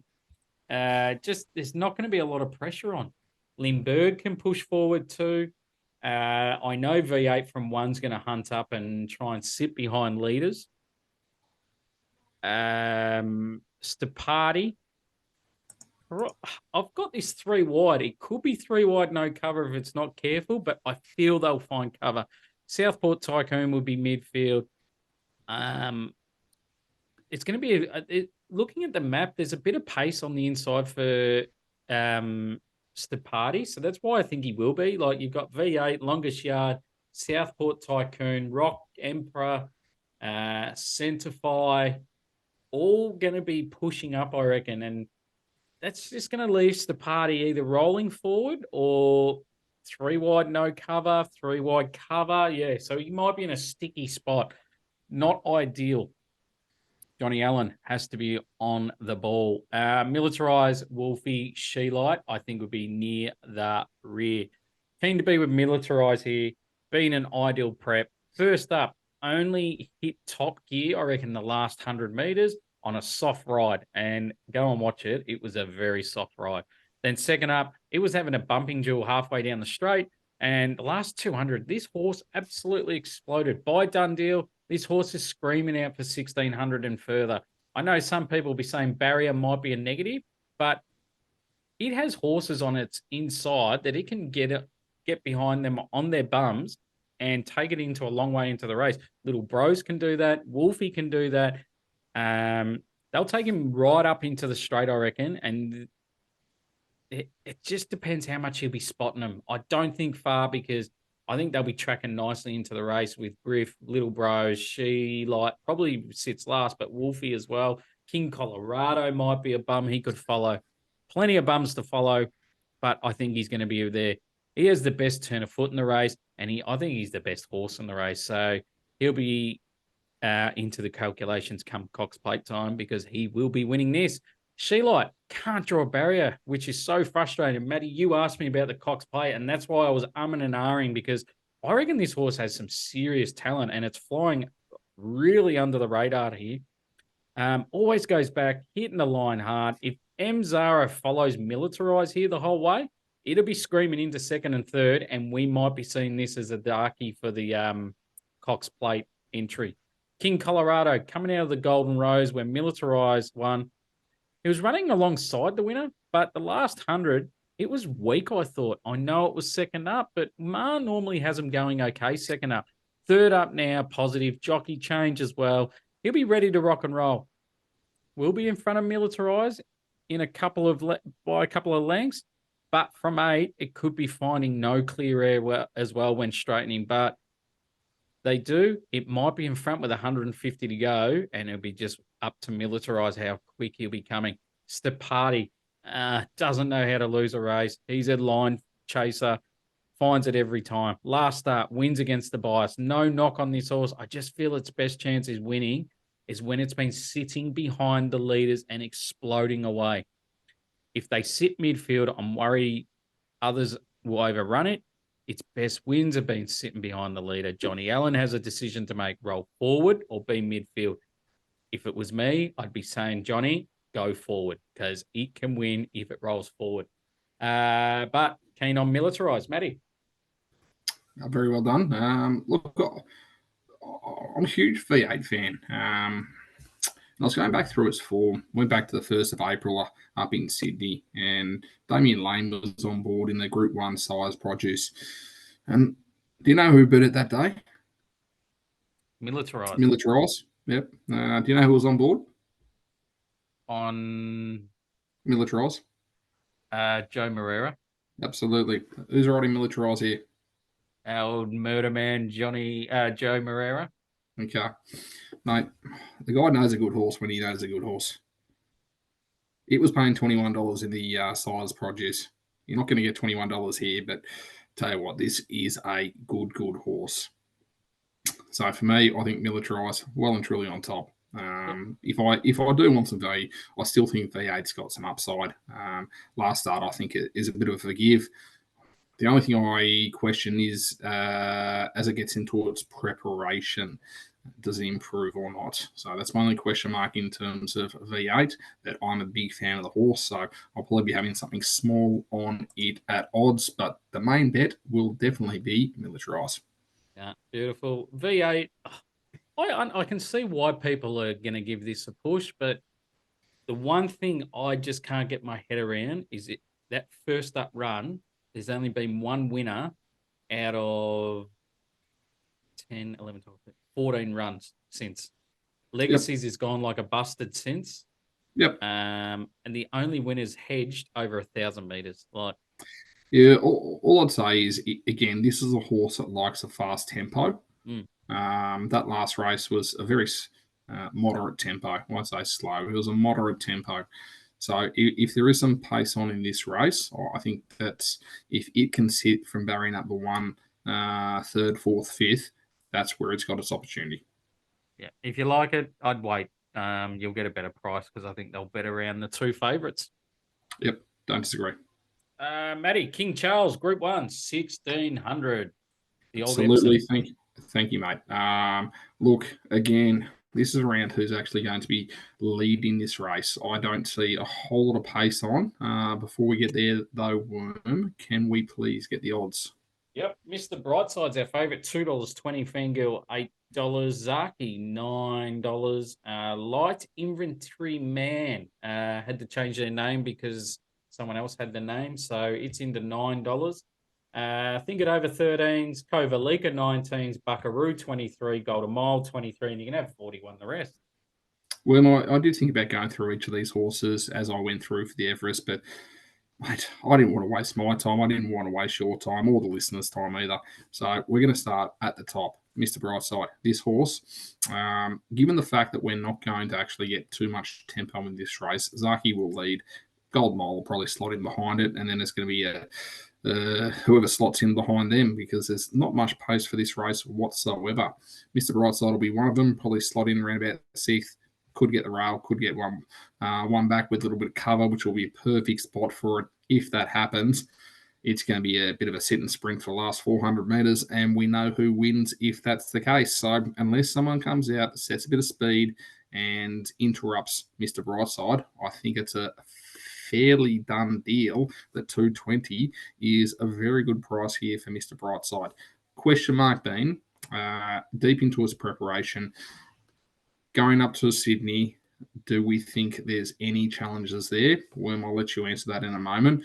Just there's not going to be a lot of pressure on. Lindbergh can push forward too. I know V8 from 1's going to hunt up and try and sit behind leaders. Stapati. I've got this 3 wide. It could be 3 wide, no cover if it's not careful, but I feel they'll find cover. Southport Tycoon will be midfield. It's going to be looking at the map. There's a bit of pace on the inside for Stapati, so that's why I think he will be. Like, you've got V8, Longest Yard, Southport Tycoon, Rock Emperor, Centify, all going to be pushing up, I reckon, and that's just going to leave Stapati either rolling forward or 3 wide, no cover, 3 wide cover. Yeah, so he might be in a sticky spot. Not ideal. Johnny Allen has to be on the ball. Militarized, Wolfie, She Light, I think would be near the rear. Keen to be with Militarized here, being an ideal prep. First up, only hit top gear, I reckon, the last 100 meters on a soft ride, and go and watch it. It was a very soft ride. Then second up, it was having a bumping duel halfway down the straight, and the last 200, this horse absolutely exploded. By done deal, this horse is screaming out for 1,600 and further. I know some people will be saying barrier might be a negative, but it has horses on its inside that it can get behind them on their bums and take it into a long way into the race. Little Bros can do that. Wolfie can do that. They'll take him right up into the straight, I reckon, and it just depends how much he'll be spotting them. I don't think far, because I think they'll be tracking nicely into the race with Griff, Little Bros, She Light, probably sits last, but Wolfie as well. King Colorado might be a bum he could follow. Plenty of bums to follow, but I think he's going to be there. He has the best turn of foot in the race, and I think he's the best horse in the race. So he'll be into the calculations come Cox Plate time, because he will be winning this. She can't draw a barrier, which is so frustrating. Matty, you asked me about the Cox Plate, and that's why I was umming and ahhing, because I reckon this horse has some serious talent, and it's flying really under the radar here. Always goes back, hitting the line hard. If M Zara follows Militarize here the whole way, it'll be screaming into second and third, and we might be seeing this as a darkie for the Cox Plate entry. King Colorado coming out of the Golden Rose where Militarize won. He was running alongside the winner, but the last 100, it was weak, I thought. I know it was second up, but Ma normally has him going okay second up. Third up now, positive. Jockey change as well. He'll be ready to rock and roll. We'll be in front of Militarize in by a couple of lengths, but from 8, it could be finding no clear air as well when straightening. But they do. It might be in front with 150 to go, and it'll be just up to Militarize how quick he'll be coming. Stepati doesn't know how to lose a race. He's a line chaser, finds it every time. Last start, wins against the bias. No knock on this horse. I just feel its best chance is winning is when it's been sitting behind the leaders and exploding away. If they sit midfield, I'm worried others will overrun it. Its best wins have been sitting behind the leader. Johnny Allen has a decision to make: roll forward or be midfield. If it was me, I'd be saying, Johnny, go forward, because it can win if it rolls forward. But keen on Militarize. Matty? Very well done. Look, I'm a huge V8 fan. I was going back through its form. Went back to the 1st of April up in Sydney, and Damien Lane was on board in the Group 1 size produce. And do you know who beat it that day? Militarize. Militarize. Yep. Do you know who was on board? On Militarize. Joe Moreira. Absolutely. Who's riding Militarize here? Our murder man, Joe Moreira. Okay. Mate, the guy knows a good horse when he knows a good horse. It was paying $21 in the size produce. You're not going to get $21 here, but tell you what, this is a good horse. So for me, I think Militarize well and truly on top. If I do want some value, I still think V8's got some upside. Last start, I think it is a bit of a forgive. The only thing I question is as it gets into its preparation, does it improve or not? So that's my only question mark in terms of V8, but I'm a big fan of the horse, so I'll probably be having something small on it at odds, but the main bet will definitely be Militarize. Yeah, beautiful. V8, I can see why people are going to give this a push, but the one thing I just can't get my head around is that first up run, there's only been one winner out of 10, 11, 12, 14 runs since. Legacies has gone like a busted since. Yep. And the only winner's hedged over 1,000 meters. Yeah, all I'd say is, again, this is a horse that likes a fast tempo. That last race was a very moderate tempo. I won't say slow. It was a moderate tempo. So if there is some pace on in this race, I think that's if it can sit from barrier number 1, 3rd, 4th, 5th, that's where it's got its opportunity. Yeah, if you like it, I'd wait. You'll get a better price because I think they'll bet around the 2 favourites. Yep, don't disagree. Matty, King Charles, Group 1, 1,600. The old Absolutely, thank you, mate. Look, again, this is around who's actually going to be leading this race. I don't see a whole lot of pace on. Before we get there, though, Worm, can we please get the odds? Yep, Mr. Brightside's our favourite, $2.20. Fangirl, $8. Zaki, $9. Light Inventory Man had to change their name because someone else had the name, so it's into $9. Think it over 13s, Kovalika 19s, Buckaroo 23, Golden Mile 23, and you can have 41 the rest. Well, I did think about going through each of these horses as I went through for the Everest, but mate, I didn't want to waste my time. I didn't want to waste your time or the listeners' time either. So we're going to start at the top. Mr. Brightside, this horse, given the fact that we're not going to actually get too much tempo in this race, Zaki will lead. Gold Mile will probably slot in behind it, and then it's going to be whoever slots in behind them because there's not much pace for this race whatsoever. Mr. Brightside will be one of them, probably slot in around about 6th. could get the rail, could get one back with a little bit of cover, which will be a perfect spot for it. If that happens, it's going to be a bit of a sit and sprint for the last 400 metres, and we know who wins if that's the case. So unless someone comes out, sets a bit of speed, and interrupts Mr. Brightside, I think it's a fairly done deal that 220 is a very good price here for Mr. Brightside. Question mark being, deep into his preparation, going up to Sydney, do we think there's any challenges there? Well, I'll let you answer that in a moment.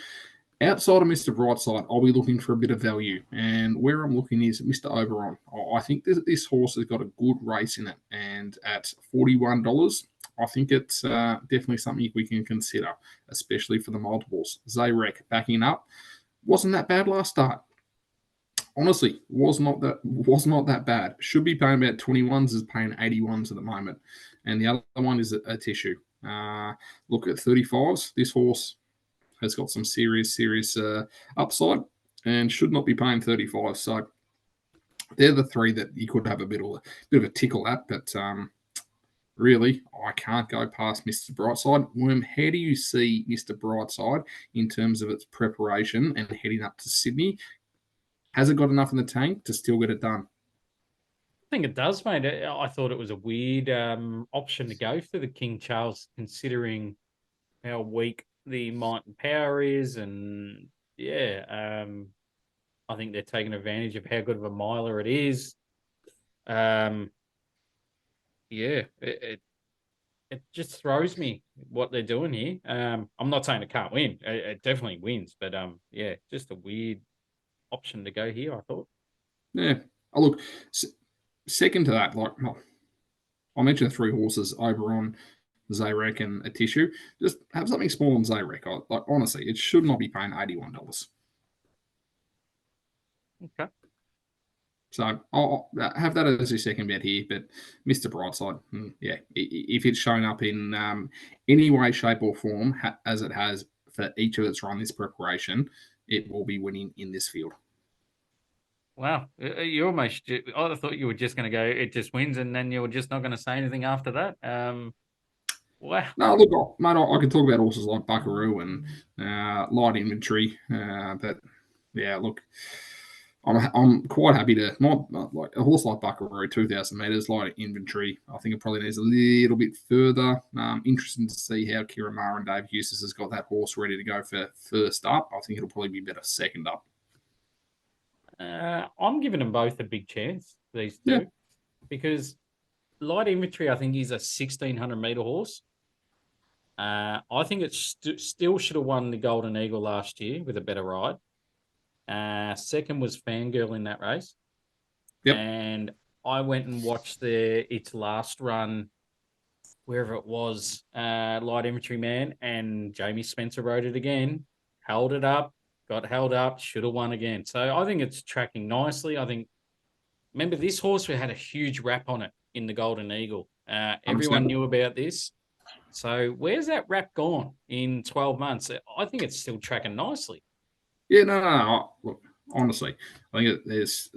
Outside of Mr. Brightside, I'll be looking for a bit of value. And where I'm looking is Mr. Oberon. I think this horse has got a good race in it. And at $41, I think it's definitely something we can consider, especially for the multiples. Zayrek backing up. Wasn't that bad last start. Honestly, was not that bad. Should be paying about 21s, is paying 81s at the moment. And the other one is a tissue. Look at 35s. This horse has got some serious upside and should not be paying 35. So they're the three that you could have a bit of a tickle at, but really, I can't go past Mr. Brightside. Worm, how do you see Mr. Brightside in terms of its preparation and heading up to Sydney? Has it got enough in the tank to still get it done? I think it does, mate. I thought it was a weird option to go for the King Charles, considering how weak the might and power is, and I think they're taking advantage of how good of a miler it is. It just throws me what they're doing here. I'm not saying it can't win. It definitely wins, but just a weird option to go here, I thought. Yeah. Oh, look, second to that, I mentioned three horses, Oberon, Zayrek, and a tissue. Just have something small on Zayrek. Honestly, it should not be paying $81. Okay. So I'll have that as your second bet here. But Mr. Brightside, if it's shown up in any way, shape, or form, as it has for each of its run this preparation, it will be winning in this field. Wow, you almost. I thought you were just going to go. It just wins, and then you were just not going to say anything after that. Wow. No, look, mate, I could talk about horses like Buckaroo and light inventory, but yeah, look, I'm quite happy to like a horse like Buckaroo, 2,000 metres, light inventory. I think it probably needs a little bit further. Interesting to see how Kieran Maher and Dave Eustace has got that horse ready to go for first up. I think it'll probably be better second up. I'm giving them both a big chance, these two, because light inventory, I think, is a 1,600 metre horse. I think it still should have won the Golden Eagle last year with a better ride. Second was Fangirl in that race. Yep. And I went and watched its last run, wherever it was, Light Infantry Man, and Jamie Spencer rode it again, held it up, got held up, should have won again. So I think it's tracking nicely. I think, remember, this horse had a huge rap on it in the Golden Eagle. Everyone knew about this. So where's that rap gone in 12 months? I think it's still tracking nicely. Yeah, no. Look, honestly, I think there's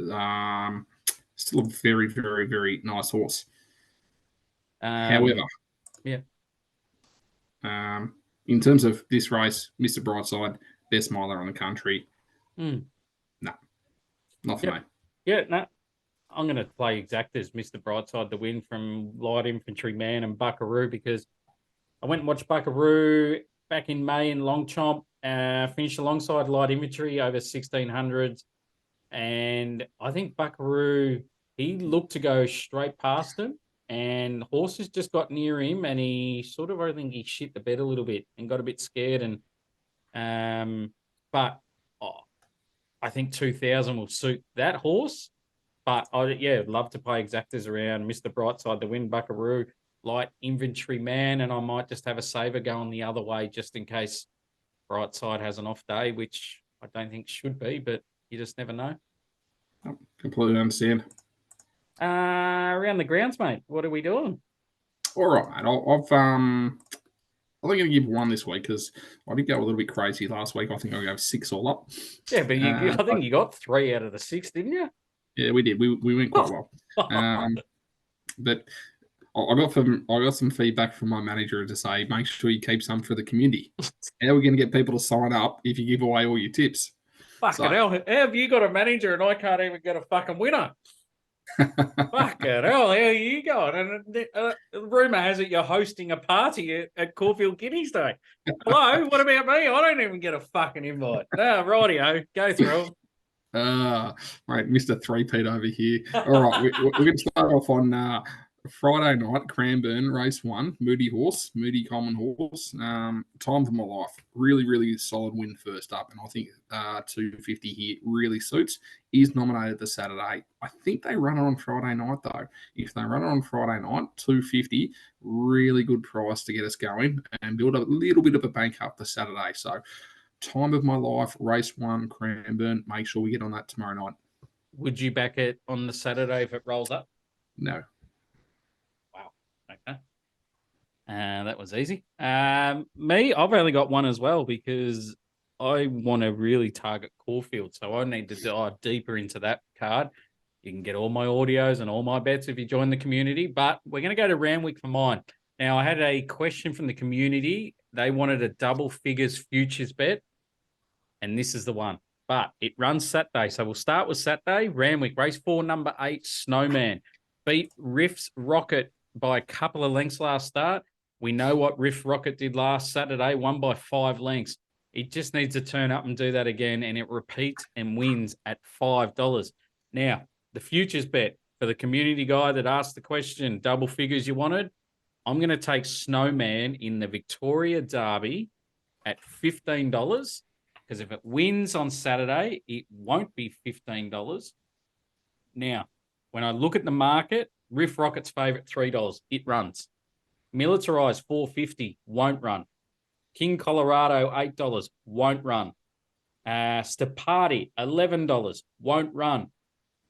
still a very, very, very nice horse. However, in terms of this race, Mr. Brightside, best miler in the country. No, not for me. Yeah, no. I'm going to play exact as Mr. Brightside to win from Light Infantry Man and Buckaroo, because I went and watched Buckaroo back in May in Longchamp, finished alongside Light Infantry over 1,600s. And I think Buckaroo, he looked to go straight past him, and horses just got near him, and he sort of, I think he shit the bed a little bit and got a bit scared. And I think 2,000 will suit that horse. But I'd love to play exactas around Mr. Brightside to win, Buckaroo, Light Infantry Man, and I might just have a saver going the other way just in case Brightside has an off day, which I don't think should be, but you just never know. I completely understand. Around the grounds, mate, what are we doing? All right, mate. I'm going to give one this week because I did go a little bit crazy last week. I think I'll go 6 all up. Yeah, but I think you got 3 out of the 6, didn't you? Yeah, we did. We went quite well. But I got some feedback from my manager to say make sure you keep some for the community. How are we going to get people to sign up if you give away all your tips? Fucking hell. How have you got a manager and I can't even get a fucking winner? Fucking hell, how are you going? And the rumour has it you're hosting a party at Caulfield Guineas Day. Hello, what about me? I don't even get a fucking invite. No, rightio, go through. Mate, Mr. Three-peat over here. All right, we're going to start off on Friday night, Cranbourne, race 1, Moody Common Horse. Time for my life. Really, really solid win first up, and I think 250 here really suits. Is nominated the Saturday. I think they run it on Friday night, though. If they run it on Friday night, 250, really good price to get us going and build a little bit of a bank up for Saturday. So, time of my life, race 1, Cranbourne. Make sure we get on that tomorrow night. Would you back it on the Saturday if it rolls up? No. Wow. Okay. That was easy. Me, I've only got one as well because I want to really target Caulfield. So I need to dive deeper into that card. You can get all my audios and all my bets if you join the community. But we're going to go to Randwick for mine. Now, I had a question from the community. They wanted a double figures futures bet. And this is the one. But it runs Saturday. So we'll start with Saturday. Randwick, race 4, number 8, Snowman. Beat Riff's Rocket by a couple of lengths last start. We know what Riff Rocket did last Saturday, won by 5 lengths. It just needs to turn up and do that again, and it repeats and wins at $5. Now, the futures bet for the community guy that asked the question, double figures you wanted, I'm going to take Snowman in the Victoria Derby at $15. Because if it wins on Saturday, it won't be $15. Now, when I look at the market, Riff Rocket's favourite $3. It runs. Militarized $4.50 won't run. King Colorado $8 won't run. Stapati $11 won't run.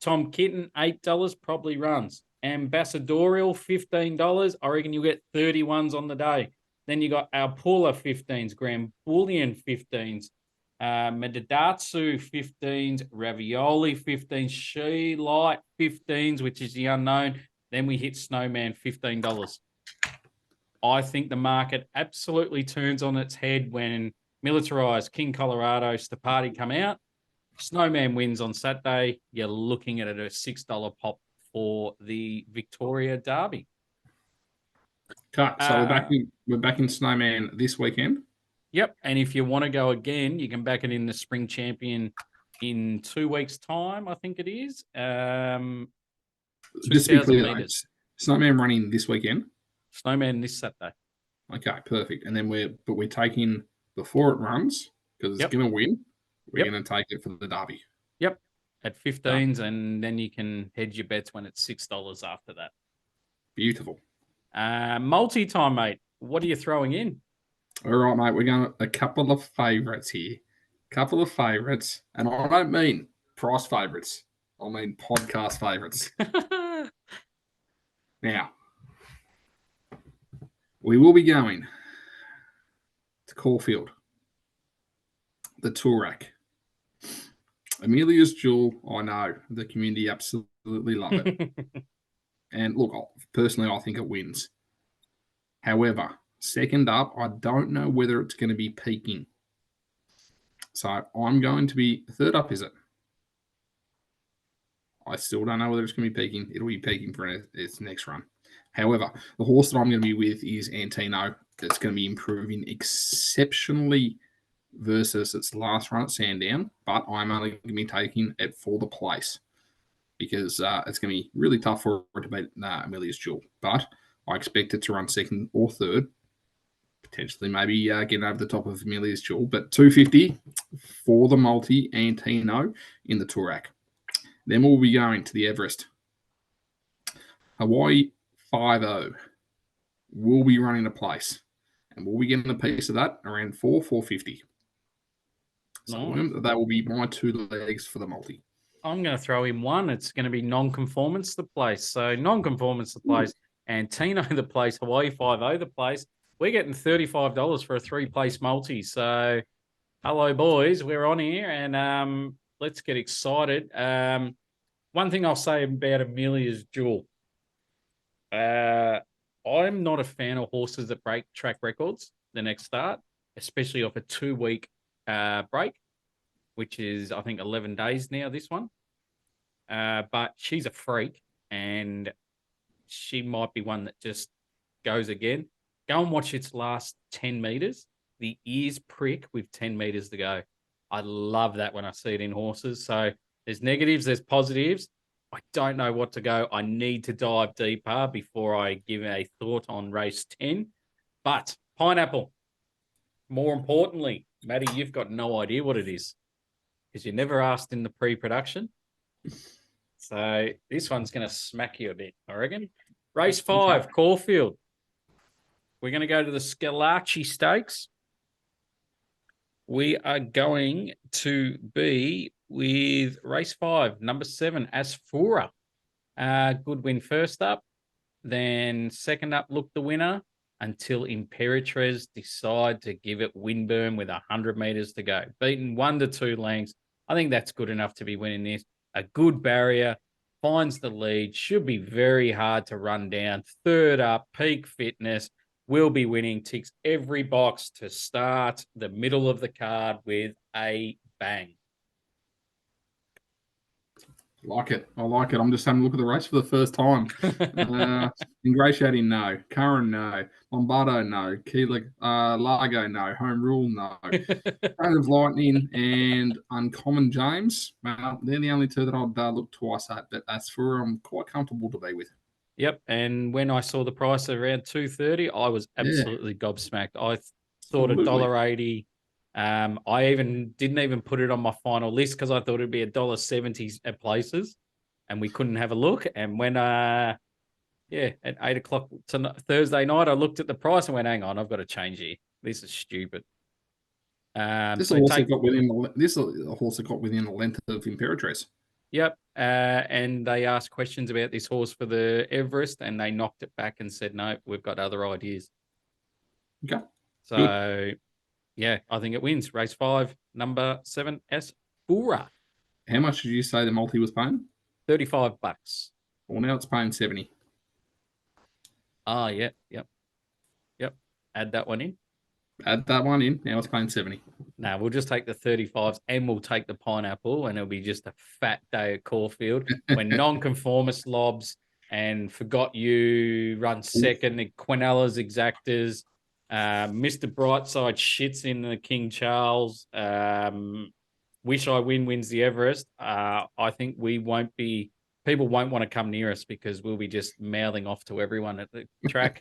Tom Kitten $8 probably runs. Ambassadorial $15. I reckon you'll get 31s on the day. Then you got Alpula 15s, Grand Bullion 15s. Medidatsu 15s, Ravioli 15s, She Light 15s, which is the unknown. Then we hit Snowman $15. I think the market absolutely turns on its head when Militarized, King Colorado, Stapati come out. Snowman wins on Saturday. You're looking at it at a $6 pop for the Victoria Derby. Cut. So we're back in Snowman this weekend. Yep, and if you want to go again, you can back it in the Spring Champion in 2 weeks' time, I think it is. Just to be clear, Snowman running this weekend? Snowman this Saturday. Okay, perfect. And then we're taking, before it runs, because it's going to win, we're going to take it for the Derby. Yep, at 15s, and then you can hedge your bets when it's $6 after that. Beautiful. Multi-time, mate. What are you throwing in? All right, mate, we're going a couple of favourites here. Couple of favourites, and I don't mean price favourites. I mean podcast favourites. Now, we will be going to Caulfield, the Toorak. Amelia's Jewel, I know. The community absolutely love it. And look, personally, I think it wins. However, second up, I don't know whether it's going to be peaking. So I'm going to be, third up, is it? I still don't know whether it's going to be peaking. It'll be peaking for its next run. However, the horse that I'm going to be with is Antino. That's going to be improving exceptionally versus its last run at Sandown, but I'm only going to be taking it for the place because it's going to be really tough for it to beat Amelia's Jewel. But I expect it to run second or third, potentially maybe getting over the top of Amelia's Jewel, but 250 for the multi Antino in the Toorak. Then we'll be going to the Everest. Hawaii 5-0 will be running a place, and we'll be getting a piece of that around 450. So that will be my 2 legs for the multi. I'm going to throw in one. It's going to be non-conformance the place. So non-conformance the place, Antino the place, Hawaii 5-0 the place. We're getting $35 for a 3-place multi. So hello, boys. We're on here, and let's get excited. One thing I'll say about Amelia's Jewel. I'm not a fan of horses that break track records the next start, especially off a 2-week break, which is, I think, 11 days now, this one. But she's a freak, and she might be one that just goes again. Go and watch its last 10 meters. The ears prick with 10 meters to go. I love that when I see it in horses. So there's negatives, there's positives. I don't know what to go. I need to dive deeper before I give a thought on race 10. But Pineapple, more importantly, Maddie, you've got no idea what it is because you never asked in the pre-production. So this one's going to smack you a bit, I reckon. Race 5, Caulfield. We're going to go to the Scalacci Stakes. We are going to be with race 5, number 7, Asfura. Good win first up. Then second up, Look the Winner, until Imperatriz decide to give it Windburn with 100 meters to go. Beaten 1 to 2 lengths. I think that's good enough to be winning this. A good barrier, finds the lead, should be very hard to run down. Third up, peak fitness, will be winning, ticks every box to start the middle of the card with a bang. Like it. I like it. I'm just having a look at the race for the first time. Ingratiating, no. Curran, no. Lombardo, no. Keeler, Largo, no. Home Rule, no. Kind of Lightning and Uncommon James. They're the only two that I'd look twice at, but as for I'm quite comfortable to be with. Yep, and when I saw the price around 230, I was absolutely gobsmacked. I thought $1.80. I didn't even put it on my final list because I thought it'd be $1.70 at places, and we couldn't have a look. And when at 8:00 Thursday night, I looked at the price and went, "Hang on, I've got to change here. This is stupid." This horse got within the length of Imperatrice. Yep, and they asked questions about this horse for the Everest, and they knocked it back and said, "No, we've got other ideas." Okay. So. Good. Yeah, I think it wins. Race 5, number 7, Asfura. How much did you say the multi was paying? $35. Well, now it's paying 70. Oh, yep. Add that one in. Add that one in. Now it's paying 70. No, we'll just take the 35s and we'll take the Pineapple, and it'll be just a fat day at Caulfield when Nonconformist lobs and Forgot You run second, and Quinellas Exactors. Mr. Brightside shits in the King Charles. Wish I Win wins the Everest. I think people won't want to come near us because we'll be just mouthing off to everyone at the track.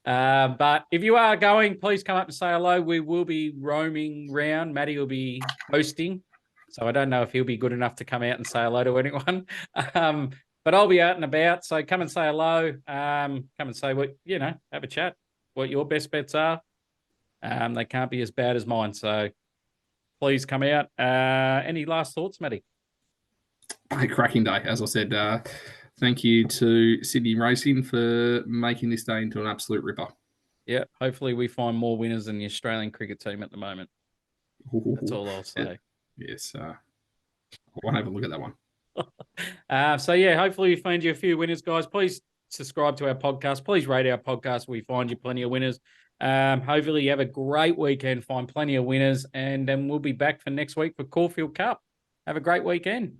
But if you are going, please come up and say hello. We will be roaming round. Matty will be hosting. So I don't know if he'll be good enough to come out and say hello to anyone. But I'll be out and about. So come and say hello. Come and say have a chat. What your best bets are. They can't be as bad as mine. So please come out. Any last thoughts, Matty? A cracking day, as I said. Thank you to Sydney Racing for making this day into an absolute ripper. Yeah, hopefully we find more winners than the Australian cricket team at the moment. That's all I'll say. Yes, I want to have a look at that one. Hopefully we find you a few winners, guys. Please subscribe to our podcast. Please rate our podcast. We find you plenty of winners. Hopefully you have a great weekend, find plenty of winners, and then we'll be back for next week for Caulfield Cup. Have a great weekend.